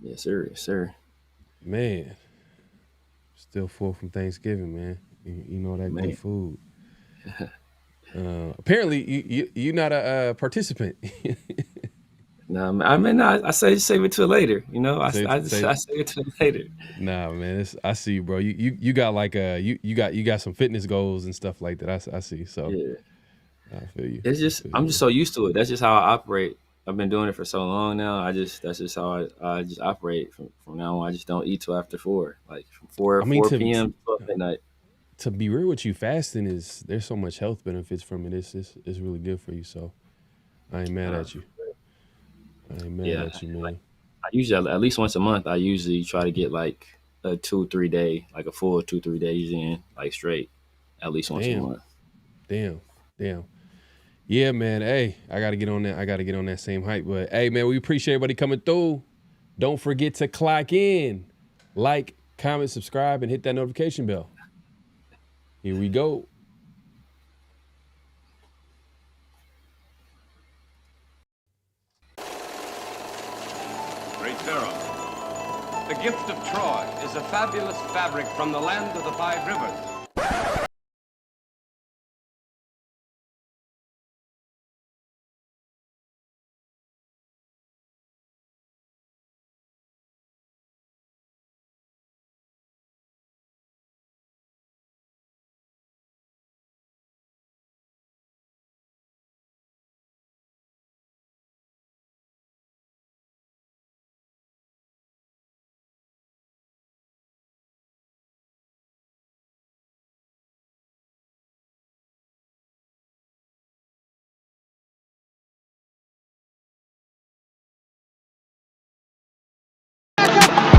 Yes, sir. Yes, sir. Man, still full from Thanksgiving, man. You know that good Man. food. Apparently, you're not a participant. No, I mean, I say save it till later. You know, Say I save it till later. nah, man. I see you, bro. You got like you got some fitness goals and stuff like that. I see. So Yeah, I feel you. it's I just feel I'm you, just man. so used to it. That's just how I operate. I've been doing it for so long now. That's just how I just operate from now on. I just don't eat till after 4, like from 4 I mean, 4 p.m. to 12 midnight. to be real with you, fasting is there's so much health benefits from it. It's really good for you. So I ain't mad Uh, at you. I ain't mad yeah, at you, like man. I usually at least once a month. I usually try to get like a 2 3 day, like a full 2 3 days in, like straight, at least once a Damn, month. damn, damn. Yeah, man. Hey, I gotta get on that. I gotta get on that same hype. But hey, man, we appreciate everybody coming through. Don't forget to clock in, like, comment, subscribe, and hit that notification bell. Here we go. Great Pharaoh, the gift of Troy is a fabulous fabric from the land of the five rivers.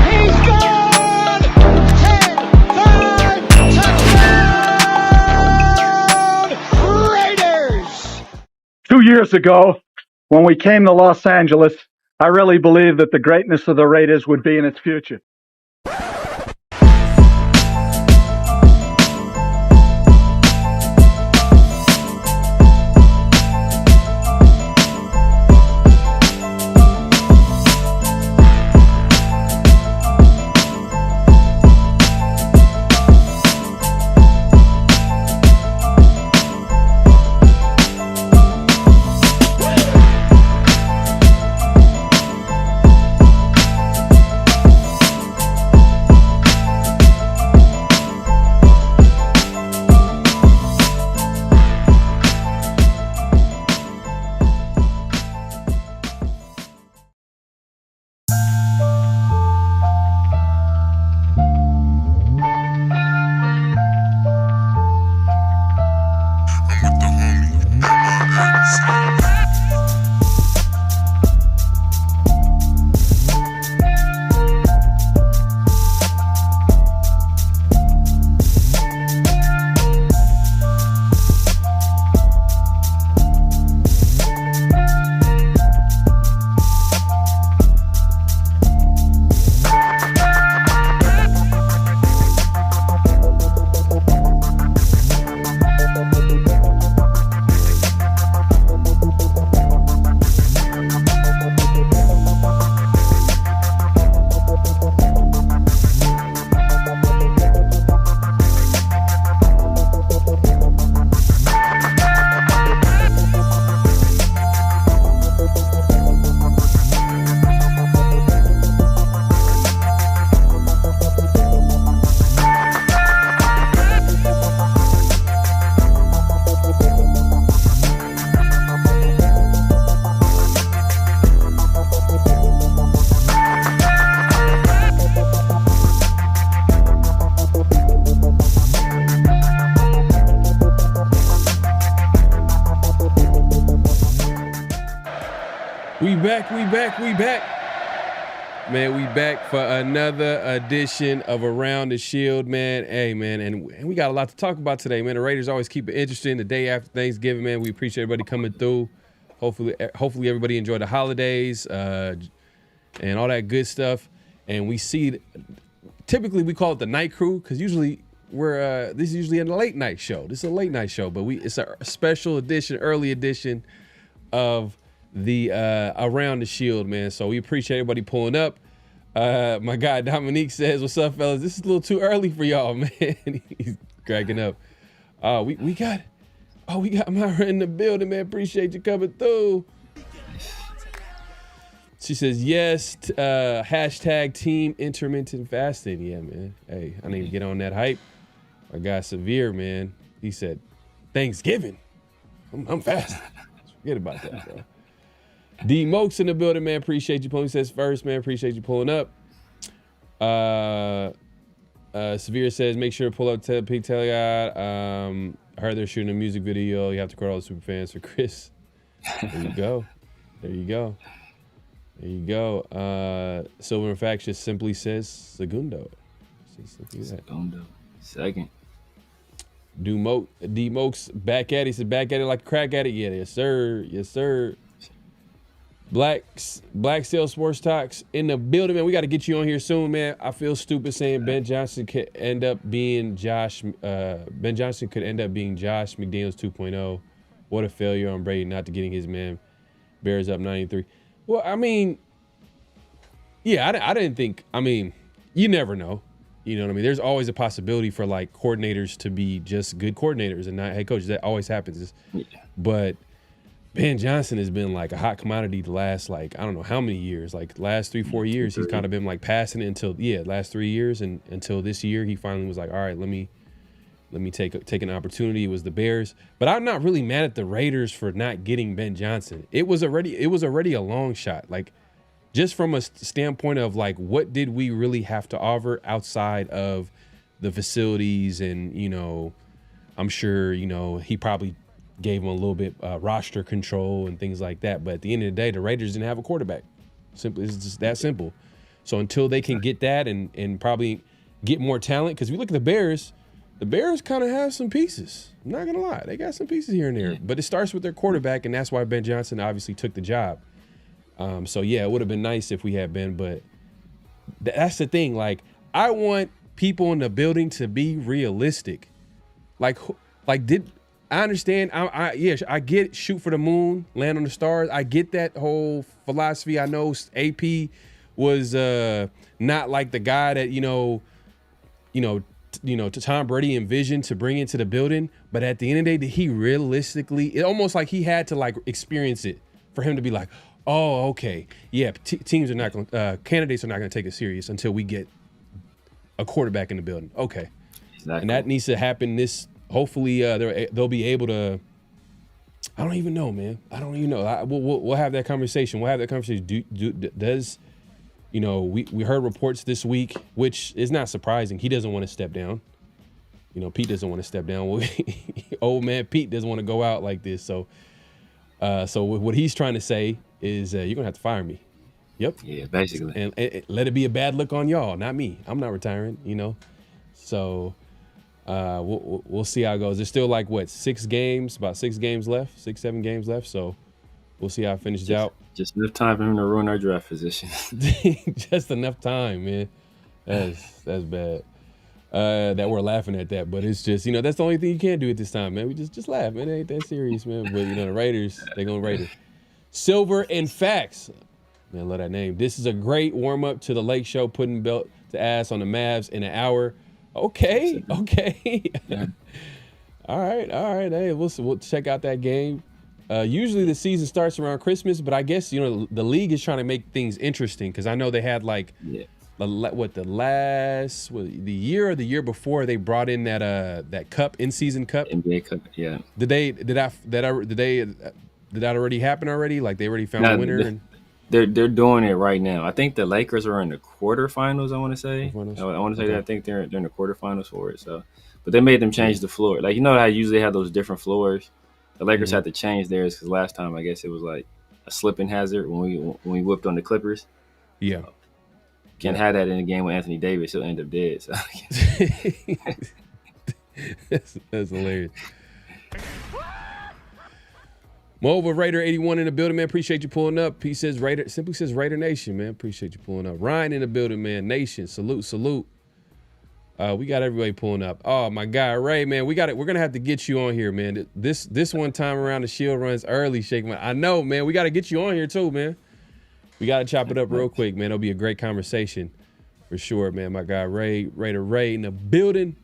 He's gone! 10, 5, touchdown! Raiders! 2 years ago, when we came to Los Angeles, I really believed that the greatness of the Raiders would be in its future. We back. Man, we back for another edition of Around the Shield, man. Hey, man, and we got a lot to talk about today, man. The Raiders always keep it interesting the day after Thanksgiving, man. We appreciate everybody coming through. Hopefully everybody enjoyed the holidays and all that good stuff. And we see, typically we call it the night crew because usually this is usually a late night show. This is a late night show, but it's a special edition, early edition of the Around the Shield, man. So we appreciate everybody pulling up. My guy Dominique says, "What's up, fellas? This is a little too early for y'all, man." He's cracking up. We got Myra in the building, man. Appreciate you coming through. She says, yes, hashtag team intermittent fasting. Yeah, man. Hey, I need to get on that hype. I got Severe, man. He said, Thanksgiving. I'm fasting. Forget about that, bro. D Mokes in the building, man. Appreciate you pulling. He says, first, man. Appreciate you pulling up. Severe says, make sure to pull up Peak Tellyard. I heard they're shooting a music video. You have to credit all the super fans for Chris. There you go. There you go. There you go. Silver and Fact just simply says Segundo. Segundo. Second. D Mokes back at it. He said back at it like a crack at it. Yeah, yes, sir. Yes, sir. Black Steel Sports Talks in the building, man. We got to get you on here soon, man. I feel stupid saying Ben Johnson could end up being Josh McDaniels 2.0. What a failure on Brady not to getting his man Bears up 93. Well, I mean, yeah, I didn't think. I mean, you never know. You know what I mean? There's always a possibility for like coordinators to be just good coordinators and not head coaches. That always happens. Yeah. But Ben Johnson has been like a hot commodity the last, like, I don't know how many years, like last 3-4 years. He's kind of been like passing it until, last 3 years. And until this year, he finally was like, all right, let me take an opportunity. It was the Bears. But I'm not really mad at the Raiders for not getting Ben Johnson. It was already a long shot. Like, just from a standpoint of like, what did we really have to offer outside of the facilities? And, you know, I'm sure, you know, he probably gave him a little bit roster control and things like that. But at the end of the day, the Raiders didn't have a quarterback. Simply, it's just that simple. So until they can get that and probably get more talent, because if you look at the Bears kind of have some pieces. I'm not going to lie. They got some pieces here and there. But it starts with their quarterback, and that's why Ben Johnson obviously took the job. So, yeah, it would have been nice if we had Ben, but that's the thing. Like, I want people in the building to be realistic. Like did I understand? I get shoot for the moon, land on the stars. I get that whole philosophy. I know AP was not like the guy that, to Tom Brady envisioned to bring into the building. But at the end of the day, did he realistically, it almost like he had to like experience it for him to be like, oh, okay, yeah, teams are not going, candidates are not going to take it serious until we get a quarterback in the building. Okay. Exactly. And that needs to happen hopefully they'll be able to, I don't even know, man. I don't even know. We'll have that conversation. We heard reports this week, which is not surprising. He doesn't want to step down. Pete doesn't want to step down. Old man Pete doesn't want to go out like this. So what he's trying to say is you're going to have to fire me. Yep. Yeah, basically. And let it be a bad look on y'all, not me. I'm not retiring, So we'll see how it goes. There's still like, 6 games, about 6 games left, 7 games left. So we'll see how it finishes out. Just enough time for him to ruin our draft position. Just enough time, man. That's bad. That we're laughing at that, but it's just, that's the only thing you can't do at this time, man. We just laugh, man. It ain't that serious, man. But the Raiders, they're gonna Raider. Silver and Facts, man, I love that name. This is a great warm up to the Lake Show, putting belt to ass on the Mavs in an hour. Okay. Yeah. All right. Hey, we'll check out that game. Usually the season starts around Christmas, but I guess the league is trying to make things interesting because I know they had the year or the year before they brought in that cup, in-season cup, NBA cup. Yeah. Did that already happen already? Like they already found a winner? They're doing it right now. I think the Lakers are in the quarterfinals. I want to say. That. I think they're in the quarterfinals for it. So, but they made them change the floor. Like how usually they have those different floors. The Lakers had to change theirs because last time I guess it was like a slipping hazard when we whipped on the Clippers. Yeah. Can't have that in a game with Anthony Davis. He'll end up dead. So. That's hilarious. Mobile Raider 81 in the building, man. Appreciate you pulling up. He says simply says Raider Nation, man. Appreciate you pulling up. Ryan in the building, man. Nation, salute. We got everybody pulling up. Oh, my guy Ray, man. We're gonna have to get you on here, man. This one time around the Shield runs early, Shake. I know, man. We gotta get you on here too, man. We got to chop it up real quick, man. It'll be a great conversation for sure, man. My guy Ray in the building.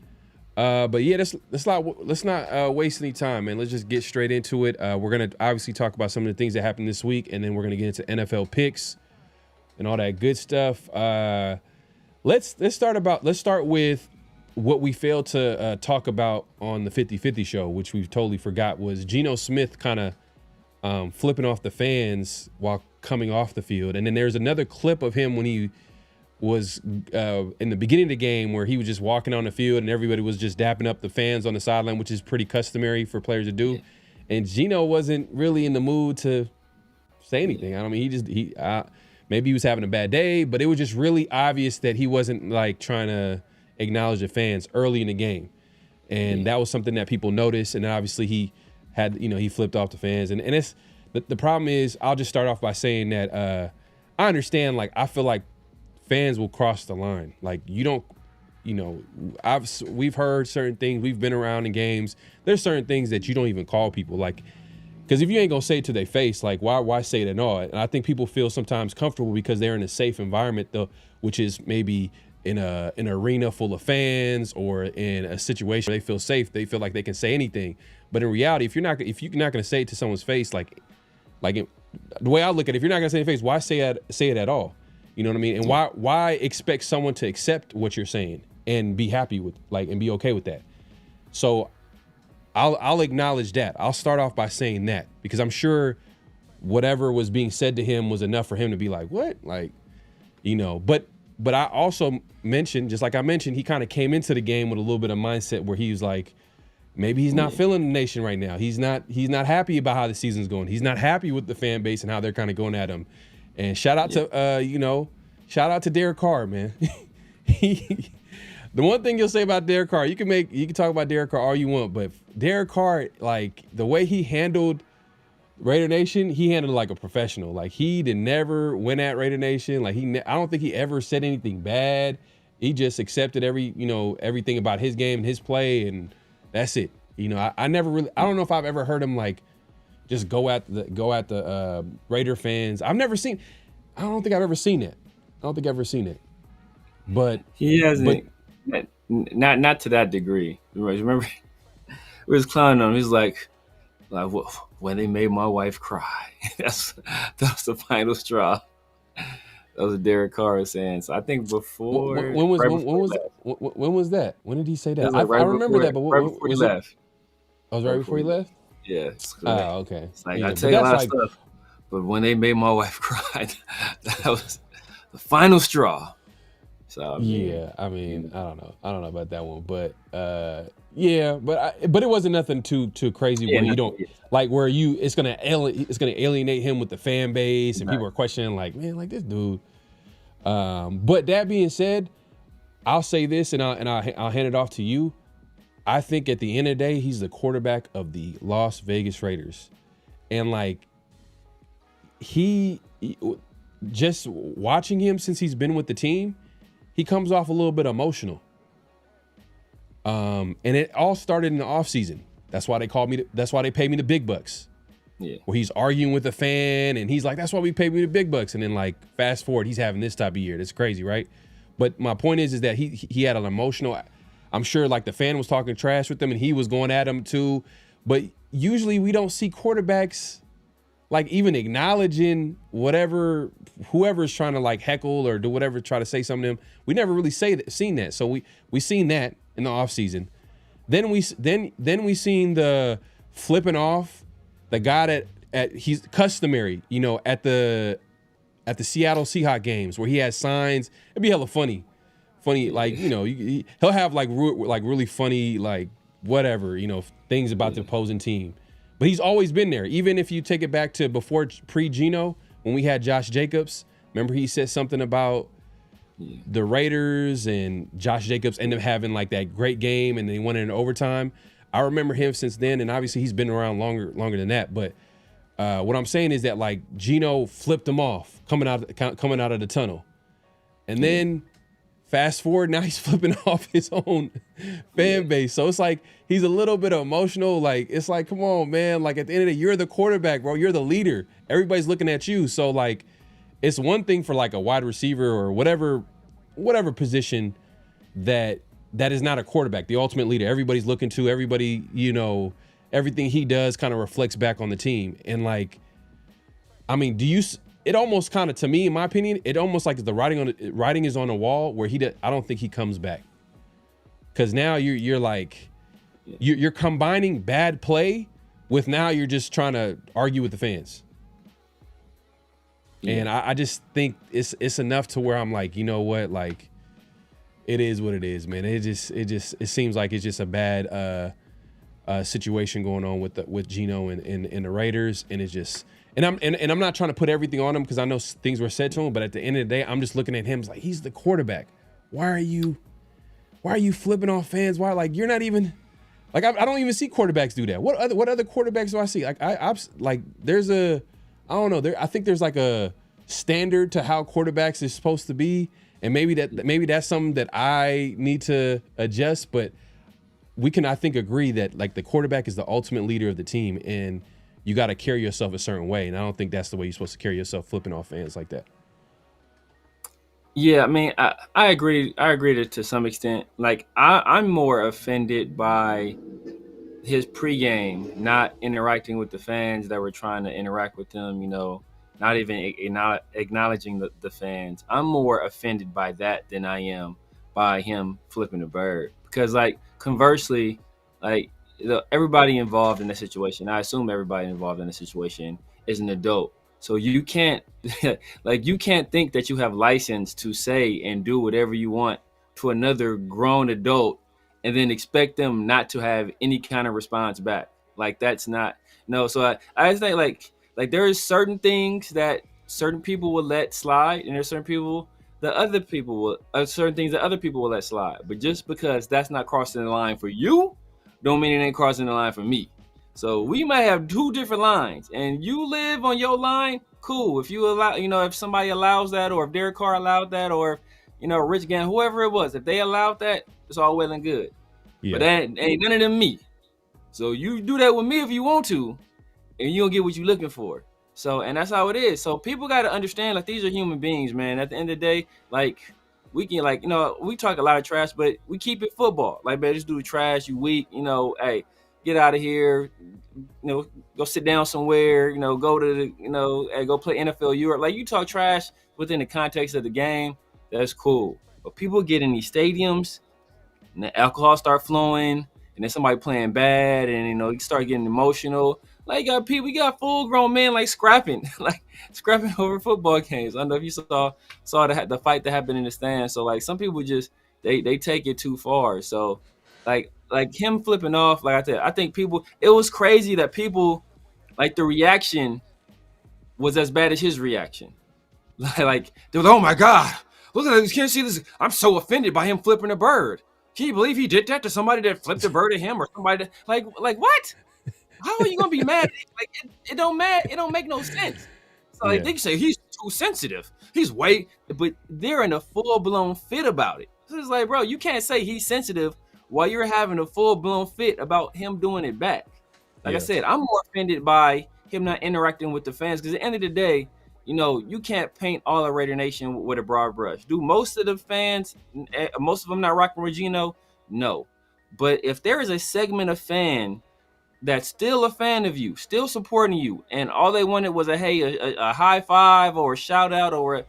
But yeah, let's not waste any time, man. Let's just get straight into it. We're gonna obviously talk about some of the things that happened this week, and then we're gonna get into NFL picks and all that good stuff. Let's start with what we failed to talk about on the 50-50 show, which we totally forgot, was Geno Smith kind of flipping off the fans while coming off the field. And then there's another clip of him when he was in the beginning of the game where he was just walking on the field and everybody was just dapping up the fans on the sideline, which is pretty customary for players to do. And Geno wasn't really in the mood to say anything. I mean, maybe he was having a bad day, but it was just really obvious that he wasn't like trying to acknowledge the fans early in the game. And that was something that people noticed. And obviously he had, he flipped off the fans. And it's the problem is, I'll just start off by saying that I understand, like, I feel like fans will cross the line. Like, you don't, we've heard certain things. We've been around in games. There's certain things that you don't even call people, like, because if you ain't gonna say it to their face, like, why say it at all? And I think people feel sometimes comfortable because they're in a safe environment, though, which is maybe in an arena full of fans or in a situation where they feel safe. They feel like they can say anything. But in reality, if you're not gonna say it to someone's face, the way I look at it, if you're not gonna say it in the face, why say it at all? You know what I mean? And why expect someone to accept what you're saying and be happy with, and be okay with that? So I'll acknowledge that. I'll start off by saying that, because I'm sure whatever was being said to him was enough for him to be like, what? But I also mentioned, just like I mentioned, he kind of came into the game with a little bit of mindset where he was like, maybe he's not feeling the nation right now. He's not happy about how the season's going. He's not happy with the fan base and how they're kind of going at him. And shout out to Derek Carr, man. The one thing you'll say about Derek Carr, you can talk about Derek Carr all you want, but Derek Carr, like, the way he handled Raider Nation, he handled it like a professional. Like, he never went at Raider Nation. Like, I don't think he ever said anything bad. He just accepted everything about his game and his play, and that's it. I never really, I don't know if I've ever heard him like just go at the Raider fans. I don't think I've ever seen it. But he hasn't. Not to that degree. Remember, we was clowning on him. He's like when they made my wife cry. that was the final straw. That was Derek Carr saying. So I think before. When was that? When did he say that? I remember that, but right before he left. Oh, it was right before he left. Yeah. Oh, okay. It's like, I tell you a lot of stuff, but when they made my wife cry, that was the final straw. So yeah, I mean, I don't know about that one, but but it wasn't nothing too crazy where you don't like where it's gonna alienate him with the fan base and people are questioning like, man, like this dude. But that being said, I'll say this and I'll hand it off to you. I think at the end of the day, he's the quarterback of the Las Vegas Raiders, and like he just watching him since he's been with the team. He comes off a little bit emotional. And it all started in the offseason. That's why that's why they pay me the big bucks. Yeah. Where he's arguing with a fan and he's like, that's why we pay me the big bucks. And then like fast forward, he's having this type of year. That's crazy, right? But my point is that he had an emotional, I'm sure like the fan was talking trash with him and he was going at him too. But usually we don't see quarterbacks like even acknowledging whoever's trying to like heckle or do whatever, try to say something to him. We never really seen that. So we seen that in the offseason. Then we seen the flipping off the guy at he's customary, at the Seattle Seahawks games where he has signs. It'd be hella funny, like, he'll have like really funny, like whatever, things about the opposing team. But he's always been there. Even if you take it back to before pre-Geno, when we had Josh Jacobs, remember he said something about the Raiders and Josh Jacobs ended up having like that great game and they won it in overtime. I remember him since then, and obviously he's been around longer than that. But what I'm saying is that like Geno flipped him off coming out of the tunnel, and then fast forward, now he's flipping off his own fan base. So it's like he's a little bit emotional. Like, it's like, come on, man. Like, at the end of the day, you're the quarterback, bro. You're the leader. Everybody's looking at you. So, like, it's one thing for like a wide receiver or whatever position that is not a quarterback, the ultimate leader. Everybody's looking to, everybody, everything he does kind of reflects back on the team. And like, I mean, it almost kind of, to me, in my opinion, it almost like the writing is on the wall where I don't think he comes back. Cause now you're like, you're combining bad play with now you're just trying to argue with the fans. Yeah. And I just think it's enough to where I'm like, you know what, like, it is what it is, man. It seems like it's just a bad situation going on with Geno and the Raiders, and it's just, and I'm not trying to put everything on him because I know things were said to him, but at the end of the day, I'm just looking at him like, he's the quarterback. Why are you flipping off fans? Why, like, you're not even, like, I don't even see quarterbacks do that. What other quarterbacks do I see? Like like there's I don't know. I think there's like a standard to how quarterbacks is supposed to be. And maybe that's something that I need to adjust, but we can, I think, agree that like the quarterback is the ultimate leader of the team, and you got to carry yourself a certain way. And I don't think that's the way you're supposed to carry yourself, flipping off fans like that. Yeah, I mean, I agree. I agree to some extent. Like, I'm more offended by his pregame not interacting with the fans that were trying to interact with him. Not even acknowledging the fans. I'm more offended by that than I am by him flipping the bird. Because, like, conversely, like, everybody involved in the situation, I assume everybody involved in the situation is an adult. So you can't, you can't think that you have license to say and do whatever you want to another grown adult and then expect them not to have any kind of response back. Like, that's not, no. So I think, like there is certain things that certain people will let slide, and there's certain people that other people will, certain things that other people will let slide. But just because that's not crossing the line for you, don't mean it ain't crossing the line for me. So we might have two different lines, and you live on your line, cool. If you allow, if somebody allows that, or if Derek Carr allowed that, or Rich Gann, whoever it was, if they allowed that, it's all well and good. Yeah. But that ain't none of them me. So you do that with me if you want to, and you don't get what you're looking for. So, and that's how it is. So people got to understand, like, these are human beings, man. At the end of the day, like, we can, like, we talk a lot of trash, but we keep it football. Like, man, just do trash, you weak, hey, get out of here, go sit down somewhere, go to the, go play NFL Europe. Like, you talk trash within the context of the game, that's cool. But people get in these stadiums, and the alcohol start flowing, and then somebody playing bad, and, you start getting emotional. Like, we got full grown men like scrapping over football games. I don't know if you saw the fight that happened in the stands. So, like, some people just they take it too far. So, like him flipping off, like I said, I think it was crazy that people, like, the reaction was as bad as his reaction. Like they was, oh my God, look at this, can't see this. I'm so offended by him flipping a bird. Can you believe he did that to somebody that flipped a bird at him, or somebody that, like what? How are you gonna be mad? Like, it don't make no sense. So, like, they can say he's too sensitive. But they're in a full blown fit about it. So it's like, bro, you can't say he's sensitive while you're having a full blown fit about him doing it back. Like I said, I'm more offended by him not interacting with the fans, because at the end of the day, you can't paint all of Raider Nation with a broad brush. Do most of the fans, most of them not rocking Regino? No. But if there is a segment of fan that's still a fan of you, still supporting you, and all they wanted was a high five or a shout out, or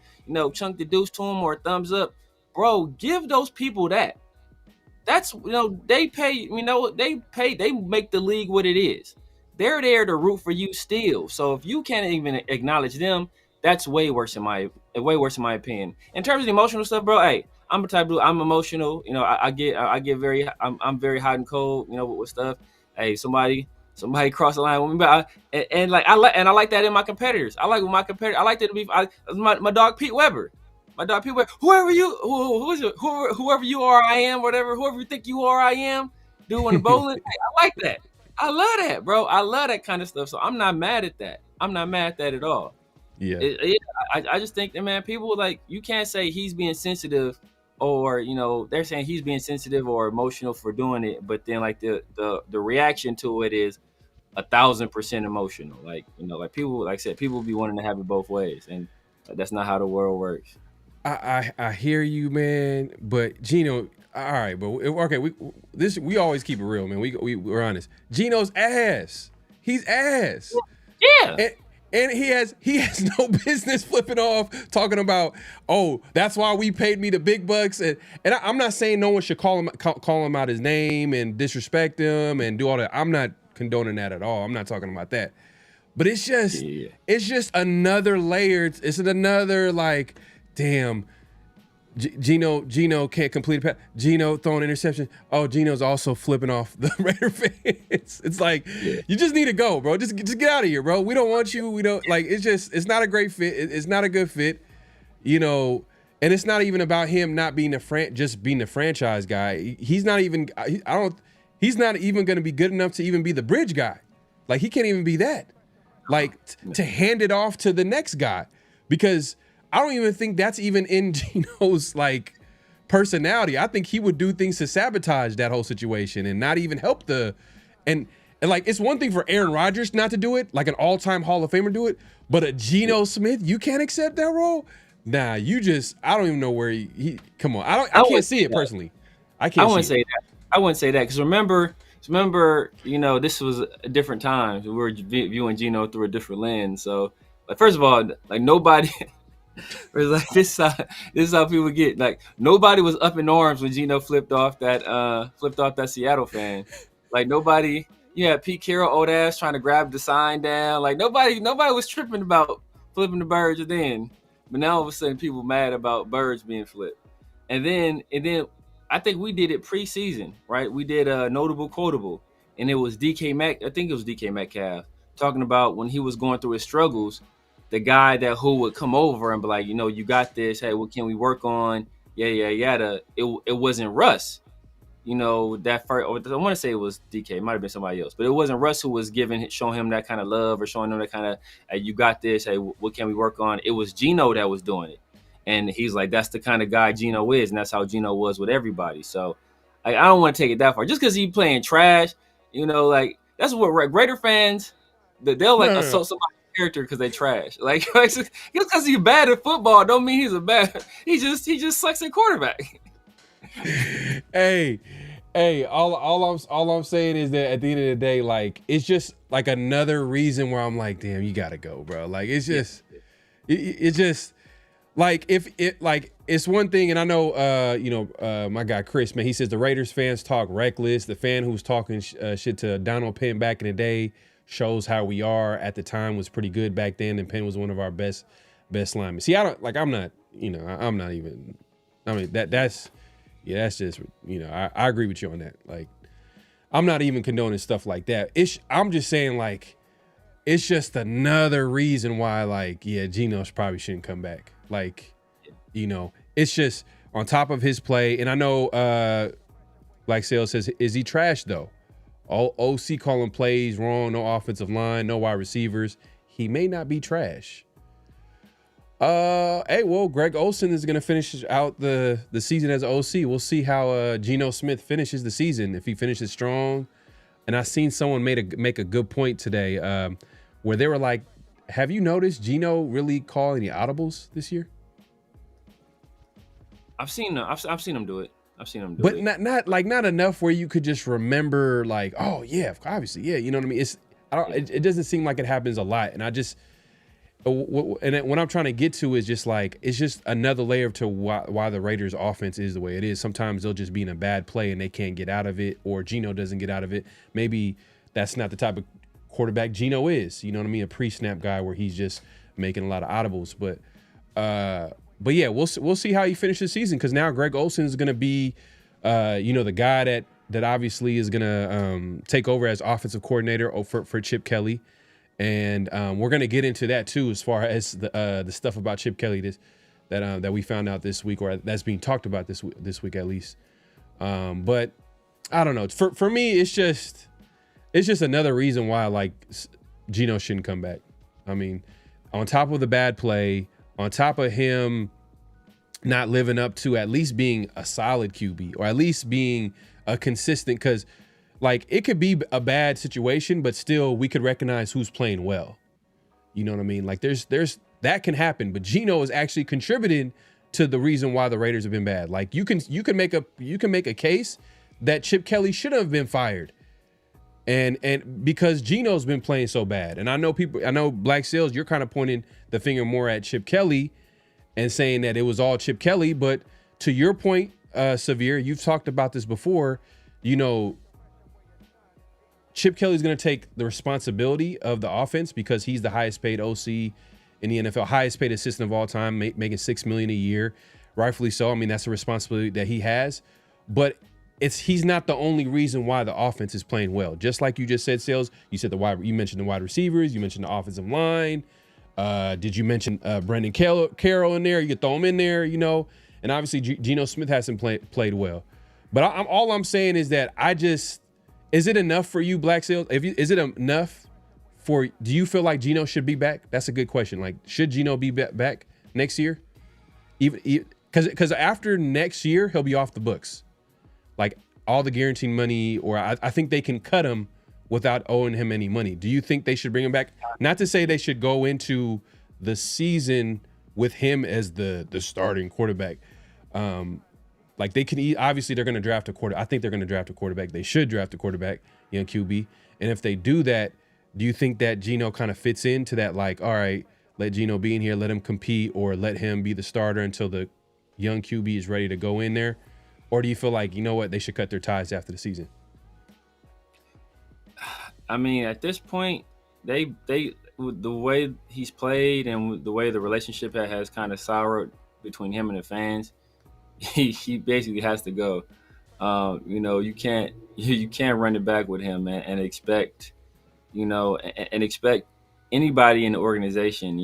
chunk the deuce to them, or a thumbs up, bro, give those people that. That's, they pay, they make the league what it is. They're there to root for you still. So if you can't even acknowledge them, that's way worse in my opinion. In terms of the emotional stuff, bro, hey, I'm a type of dude, I'm emotional. I get very, I'm very hot and cold, with stuff. Hey, somebody cross the line with me, but I like that in my competitors. I like that to be my dog Pete Weber. Whoever you are, I am. Whatever, whoever you think you are, I am. Doing the bowling, hey, I like that. I love that, bro. I love that kind of stuff. So I'm not mad at that. I'm not mad at that at all. Yeah. I just think that, man, people, like, you can't say he's being sensitive, or they're saying he's being sensitive or emotional for doing it, but then, like, the reaction to it is 1,000% emotional. Like, like people, like I said, people be wanting to have it both ways, and That's not how the world works. I hear you, man. But Gino, all right, but okay, we always keep it real, man. We're honest. Gino's ass. He's ass. Yeah. And he has no business flipping off talking about, oh, that's why we paid me the big bucks. And I'm not saying no one should call him out his name and disrespect him and do all that. I'm not condoning that at all. I'm not talking about that. But it's just another layer. It's another like, damn, Gino can't complete a pass. Gino throwing an interception. Oh, Gino's also flipping off the Raider fans. It's like, you just need to go, bro. Just get out of here, bro. We don't want you. We don't like. It's not a great fit. It's not a good fit, you know. And it's not even about him not being just being the franchise guy. He's not even. He's not even going to be good enough to even be the bridge guy. Like he can't even be that. Like to hand it off to the next guy, because I don't even think that's even in Gino's like personality. I think he would do things to sabotage that whole situation and not even help and like it's one thing for Aaron Rodgers not to do it, like an all-time Hall of Famer do it, but a Geno Smith, you can't accept that role? Nah, I don't even know where he come on. I can't see it personally. I wouldn't say that because remember, you know, this was a different time. We were viewing Geno through a different lens. So, like, first of all, like nobody, like this is how people get. Like nobody was up in arms when Geno flipped off that Seattle fan. Like nobody, Pete Carroll, old ass, trying to grab the sign down. Like nobody was tripping about flipping the birds then. But now all of a sudden, people mad about birds being flipped. And then I think we did it preseason, right? We did a notable quotable, and it was I think it was DK Metcalf talking about when he was going through his struggles, the guy who would come over and be like, you got this. Hey, what can we work on? Yeah. It wasn't Russ. That first, I want to say it was DK. It might have been somebody else, but it wasn't Russ who was showing him that kind of love or showing him that kind of, hey, you got this. Hey, what can we work on? It was Geno that was doing it. And he's like, that's the kind of guy Geno is, and that's how Geno was with everybody. So I don't want to take it that far. Just because he's playing trash, like that's what Raider fans, they'll like assault somebody's character because they trash. Like just because he's bad at football don't mean he's a bad. He just sucks at quarterback. Hey, all I'm saying is that at the end of the day, like it's just like another reason where I'm like, damn, you gotta go, bro. Like it's just, it's just. Like if it like it's one thing, and I know my guy Chris, man, he says the Raiders fans talk reckless. The fan who was talking shit to Donald Penn back in the day shows how we are at the time was pretty good back then, and Penn was one of our best linemen. See, I'm not even. I mean that's just I agree with you on that. Like I'm not even condoning stuff like that. I'm just saying like it's just another reason why like Geno probably shouldn't come back. Like, it's just on top of his play. And I know, like Sales says, is he trash though? All OC calling plays wrong, no offensive line, no wide receivers. He may not be trash. Hey, well, Greg Olsen is going to finish out the season as OC. We'll see how Geno Smith finishes the season, if he finishes strong. And I seen someone make a good point today where they were like, have you noticed Geno really call any audibles this year? I've seen him do it. But not enough where you could just remember like, oh yeah, obviously, yeah, you know what I mean? It doesn't seem like it happens a lot, and what I'm trying to get to is just like it's just another layer to why the Raiders' offense is the way it is. Sometimes they'll just be in a bad play and they can't get out of it, or Geno doesn't get out of it. Maybe that's not the type of quarterback Geno is, you know what I mean? A pre-snap guy where he's just making a lot of audibles. But yeah, we'll see how he finishes the season, because now Greg Olsen is going to be, the guy that obviously is going to take over as offensive coordinator for Chip Kelly, and we're going to get into that too, as far as the stuff about Chip Kelly that we found out this week, or that's being talked about this week at least. But I don't know. For me, it's just another reason why like Geno shouldn't come back. I mean, on top of the bad play, on top of him not living up to at least being a solid QB, or at least being a consistent, because like it could be a bad situation, but still we could recognize who's playing well. You know what I mean? Like there's that can happen. But Geno is actually contributing to the reason why the Raiders have been bad. Like you can make a case that Chip Kelly should have been fired. And because Geno's been playing so bad. And I know Black Sales, you're kind of pointing the finger more at Chip Kelly and saying that it was all Chip Kelly. But to your point, Severe, you've talked about this before, Chip Kelly's going to take the responsibility of the offense because he's the highest paid OC in the NFL, highest paid assistant of all time, making $6 million a year, rightfully so. I mean, that's a responsibility that he has, but he's not the only reason why the offense is playing well. Just like you just said, Sales, you mentioned the wide receivers, you mentioned the offensive line. Did you mention Brendan Carroll in there? You could throw him in there, and obviously Geno Smith hasn't played well. But all I'm saying is that is it enough for you, Black Sales? Is it enough do you feel like Geno should be back? That's a good question. Like, should Geno be back next year? Because after next year, he'll be off the books. Like, all the guaranteed money, or I think they can cut him without owing him any money. Do you think they should bring him back? Not to say they should go into the season with him as the starting quarterback. Like they can obviously they're going to draft a quarterback. I think they're going to draft a quarterback. They should draft a quarterback, QB. And if they do that, do you think that Geno kind of fits into that? Like, all right, let Geno be in here, let him compete, or let him be the starter until the young QB is ready to go in there? Or do you feel like, they should cut their ties after the season? I mean, at this point, they with the way he's played and the way the relationship has kind of soured between him and the fans, he basically has to go. You can't run it back with him, man, and expect, and expect anybody in the organization,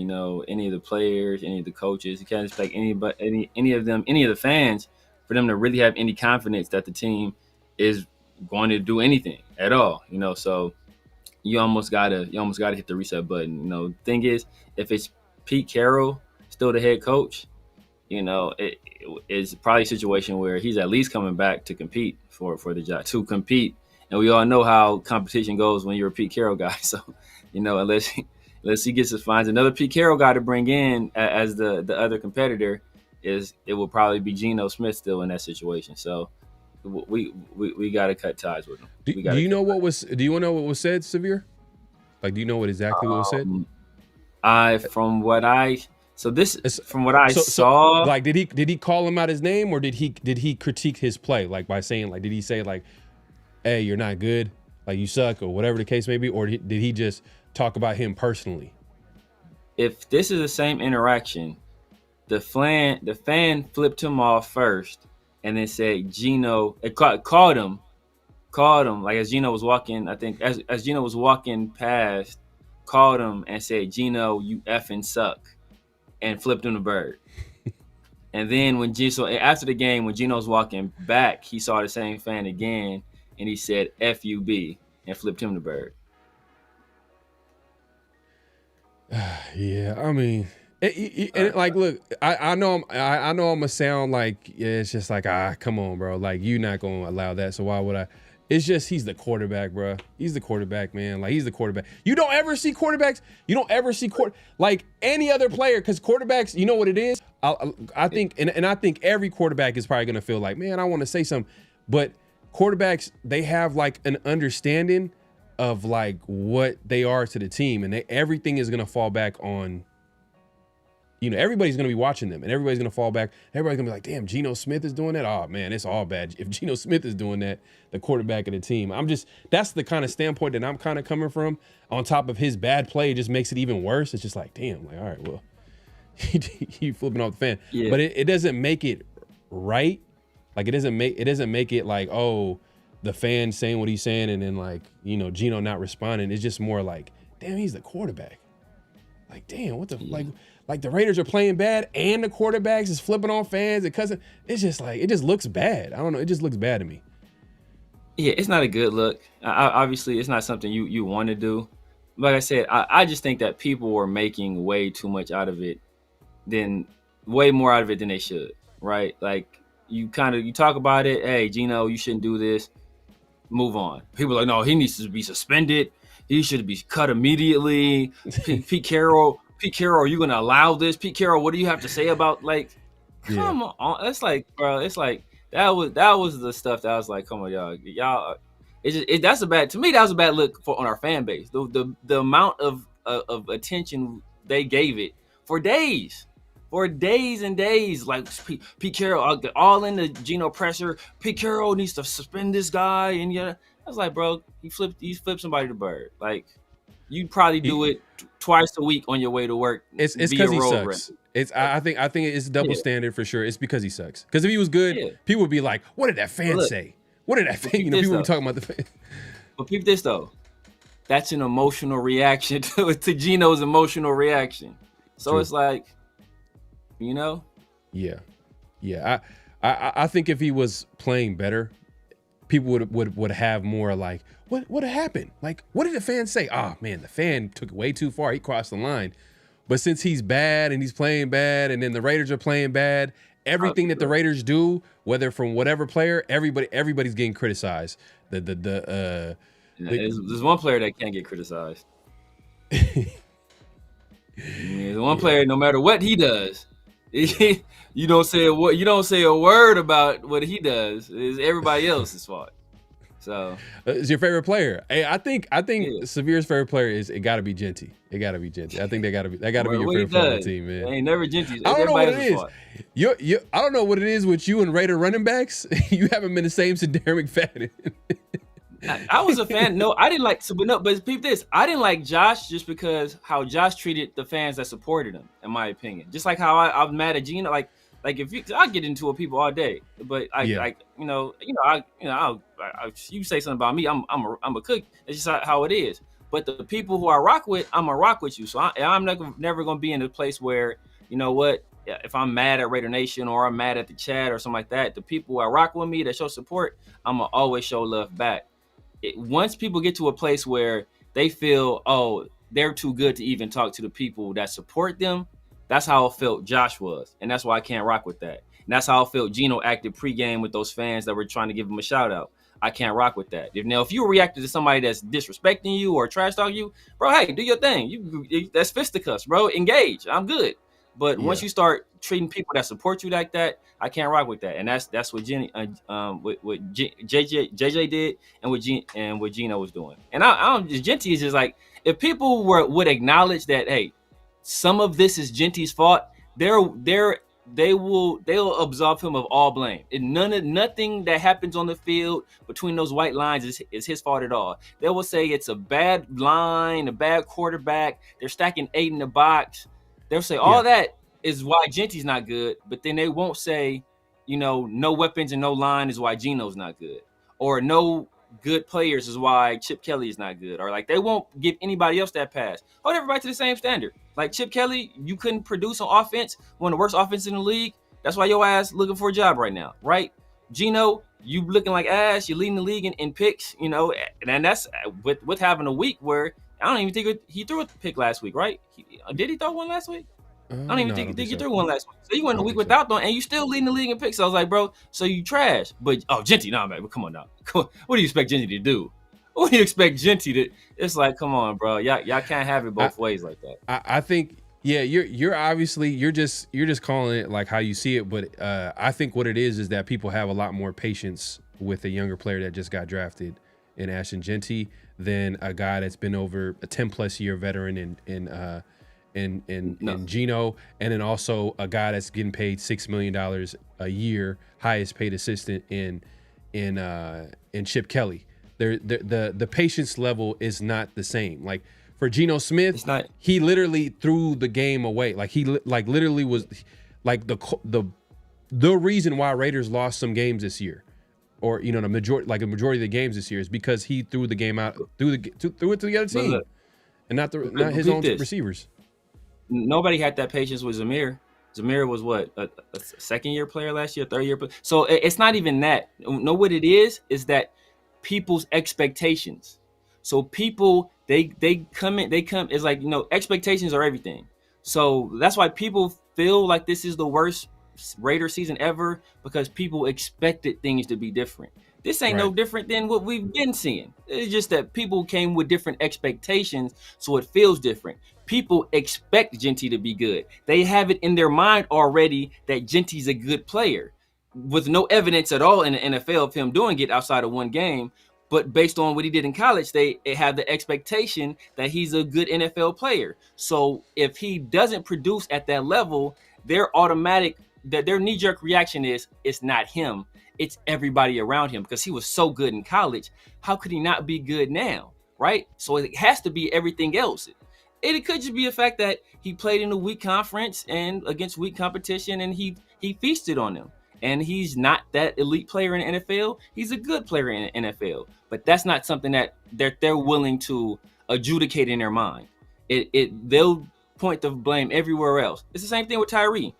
any of the players, any of the coaches. You can't expect anybody, any of the fans, for them to really have any confidence that the team is going to do anything at all. So you almost gotta hit the reset button. Thing is, if it's Pete Carroll still the head coach, it's probably a situation where he's at least coming back to compete for the job, and we all know how competition goes when you're a Pete Carroll guy. So, unless he finds another Pete Carroll guy to bring in as the other competitor, it will probably be Geno Smith still in that situation. So we got to cut ties with him. Do you know what was said, Severe? Like, do you know what exactly what was said? From what I saw, like, did he call him out his name, or did he critique his play, like by saying, like, did he say like, hey, you're not good, like you suck, or whatever the case may be, or did he just talk about him personally? If this is the same interaction, the fan flipped him off first, and then said Geno. It called him like as Geno was walking. I think as Geno was walking past, called him and said, Geno, you effing suck, and flipped him the bird. And then after the game, when Geno's walking back, he saw the same fan again, and he said FUB and flipped him the bird. Yeah, I mean, like, look, I know I'm gonna sound like, yeah, it's just like, come on, bro, like, you're not gonna allow that, so why would I? It's just, he's the quarterback, bro. He's the quarterback, man. Like, he's the quarterback. You don't ever see quarterbacks. You don't ever see like any other player, because quarterbacks, you know what it is? I think, and I think every quarterback is probably gonna feel like, man, I want to say something, but quarterbacks, they have like an understanding of like what they are to the team, and everything is gonna fall back on. Everybody's going to be watching them, and everybody's going to fall back. Everybody's going to be like, damn, Geno Smith is doing that? Oh, man, it's all bad. If Geno Smith is doing that, the quarterback of the team. That's the kind of standpoint that I'm kind of coming from. On top of his bad play, it just makes it even worse. It's just like, damn, like, all right, well, you flipping off the fan. Yeah. But it doesn't make it right. Like, it doesn't make it like, oh, the fan saying what he's saying, and then like, Geno not responding. It's just more like, damn, he's the quarterback. Like, damn, what the like the Raiders are playing bad, and the quarterbacks is flipping on fans and cussing. It's just like, it just looks bad. I don't know. It just looks bad to me. Yeah, it's not a good look. Obviously, it's not something you want to do. Like I said, I just think that people were making way too much out of it, way more out of it than they should, right? Like, you talk about it. Hey, Geno, you shouldn't do this. Move on. People are like, no, he needs to be suspended. He should be cut immediately. Pete Carroll Pete Carroll, are you gonna allow this? Pete Carroll, what do you have to say about like? Come on, it's like, bro, it's like that was the stuff that I was like, come on, y'all. That's a bad to me. That was a bad look on our fan base. The amount of attention they gave it for days and days. Like Pete Carroll, all in the Geno pressure. Pete Carroll needs to suspend this guy, and I was like, bro, he flipped somebody the bird. Like you'd probably do it twice a week on your way to work. It's because he sucks. I think it's double standard for sure. It's because he sucks. Because if he was good, people would be like, "What did that fan say? What did that fan?" People were talking about the fan. But peep this though, that's an emotional reaction to Geno's emotional reaction. So True. It's like, Yeah. I think if he was playing better, people would have more like, what happened? Like, what did the fan say? Oh man, the fan took it way too far. He crossed the line. But since he's bad and he's playing bad, and then the Raiders are playing bad, everything that the Raiders do, whether from whatever player, everybody's getting criticized. There's one player that can't get criticized. There's one player, no matter what he does, you don't say a word about what he does. It's everybody else's fault. So it's your favorite player. Hey, I think Severe's favorite player it got to be Genty. It got to be Genty. I think that got to be your favorite player on the team, man. Ain't never Genty. I don't know what it is. I don't know what it is with you and Raider running backs. You haven't been the same since Darren McFadden. I was a fan. No, I didn't like. But peep this. I didn't like Josh just because how Josh treated the fans that supported him. In my opinion, just like how I'm mad at Geno. Like if I get into it, people all day, but you say something about me, I'm a cook. It's just how it is. But the people who I rock with, I'm gonna rock with you. So I'm never gonna be in a place where if I'm mad at Raider Nation or I'm mad at the chat or something like that, the people who I rock with me that show support, I'm gonna always show love back. Once people get to a place where they feel they're too good to even talk to the people that support them. That's how I felt Josh was, and that's why I can't rock with that. And that's how I felt Geno acted pregame with those fans that were trying to give him a shout out. I can't rock with that. If you reacted to somebody that's disrespecting you or trash talking you, bro, hey, do your thing. That's fisticuffs, bro. Engage. I'm good. But once you start treating people that support you like that, I can't rock with that. And that's what what JJ did, and what Geno was doing. And Genty is just like, if people would acknowledge that, hey, some of this is Genty's fault, they'll absolve him of all blame. And nothing that happens on the field between those white lines is his fault at all. They will say it's a bad line, a bad quarterback. They're stacking 8 in the box. They'll say all that is why Genty's not good, but then they won't say, no weapons and no line is why Geno's not good, or no good players is why Chip Kelly is not good, or like they won't give anybody else that pass. Hold everybody to the same standard. Like Chip Kelly, you couldn't produce on offense, one of the worst offenses in the league. That's why your ass looking for a job right now, right? Geno, you looking like ass. You're leading the league in picks, and that's with having a week where I don't even think he threw a pick last week, right? Did he throw one last week? I don't even think he threw one last week. So you went a week without throwing, and you still leading the league in picks. So I was like, bro, so you trash. But Genty, nah, man, come on now. What do you expect Genty to do? What do you expect Genty to? It's like, come on, bro. Y'all can't have it both ways like that. I think, you're obviously you're just calling it like how you see it, but I think what it is that people have a lot more patience with a younger player that just got drafted in Ashton Genty than a guy that's been over a 10+ year veteran in Geno, and then also a guy that's getting paid $6 million a year, highest paid assistant in Chip Kelly. The patience level is not the same. Like for Geno Smith, he literally threw the game away. Like he literally was like the reason why Raiders lost some games this year, or the majority of the games this year, is because he threw the game out, threw it to the other team, and not his own receivers. Nobody had that patience with Zamir. Zamir was what, a second-year player last year, third-year player. So it's not even that. No, what it is that people's expectations. So people, they come. It's like, expectations are everything. So that's why people feel like this is the worst Raider season ever because people expected things to be different. This ain't no different than what we've been seeing. It's just that people came with different expectations, so it feels different. People expect Genty to be good. They have it in their mind already that Genty's a good player, with no evidence at all in the NFL of him doing it outside of one game. But based on what he did in college, they have the expectation that he's a good NFL player. So if he doesn't produce at that level, their knee-jerk reaction is it's not him. It's everybody around him because he was so good in college. How could he not be good now, right? So it has to be everything else. It could just be a fact that he played in a weak conference and against weak competition, and he feasted on them. And he's not that elite player in the NFL. He's a good player in the NFL, but that's not something that they're willing to adjudicate in their mind. They'll point the blame everywhere else. It's the same thing with Tyree.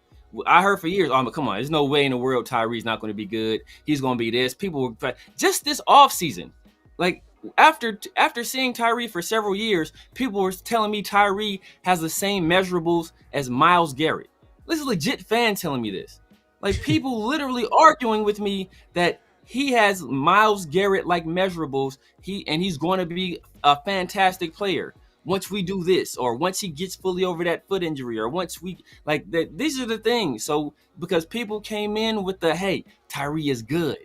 I heard for years, come on, there's no way in the world Tyree's not going to be good. He's going to be this. People were just this offseason. Like after seeing Tyree for several years, people were telling me Tyree has the same measurables as Myles Garrett. This is legit fan telling me this. Like people literally arguing with me that he has Myles Garrett-like measurables. He's going to be a fantastic player once we do this, or once he gets fully over that foot injury, or once we like that. These are the things. So because people came in with the, hey, Tyree is good.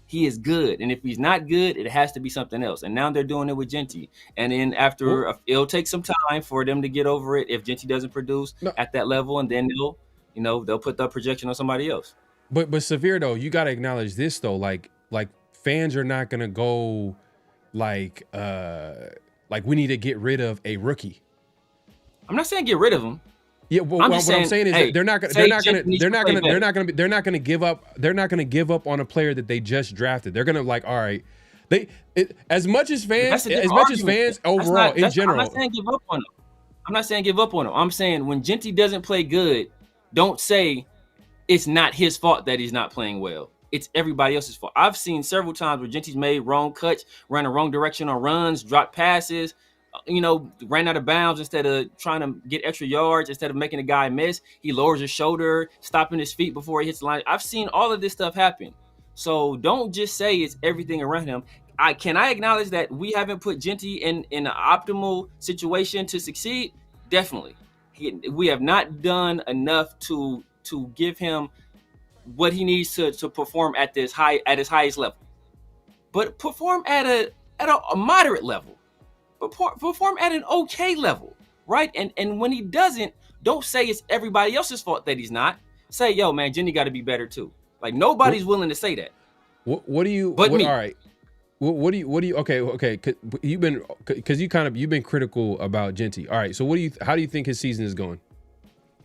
He is good. And if he's not good, it has to be something else. And now they're doing it with Genty. And then it'll take some time for them to get over it if Genty doesn't produce at that level, and then they'll put the projection on somebody else. But Severe though, you got to acknowledge this though, like fans are not going to go like we need to get rid of a rookie. I'm not saying get rid of him. Yeah, well, what I'm saying is that they're not going to give up on a player that they just drafted. They're going to like, all right, as much as fans overall in general. I'm not saying give up on him. I'm saying when Genty doesn't play good, don't say it's not his fault that he's not playing well. It's everybody else's fault. I've seen several times where Genty's made wrong cuts, ran the wrong direction on runs, dropped passes, ran out of bounds instead of trying to get extra yards. Instead of making a guy miss, he lowers his shoulder, stopping his feet before he hits the line. I've seen all of this stuff happen. So don't just say it's everything around him. I acknowledge that we haven't put Genty in an optimal situation to succeed? Definitely. We have not done enough to give him what he needs to perform at his highest level. But perform at a moderate level. But perform at an okay level, right? And when he doesn't, don't say it's everybody else's fault that he's not. Say, yo, man, Genty got to be better too. Like nobody's willing to say that. What do you? But me. All right. What do you? Okay. You've been critical about Genty. All right. So how do you think his season is going?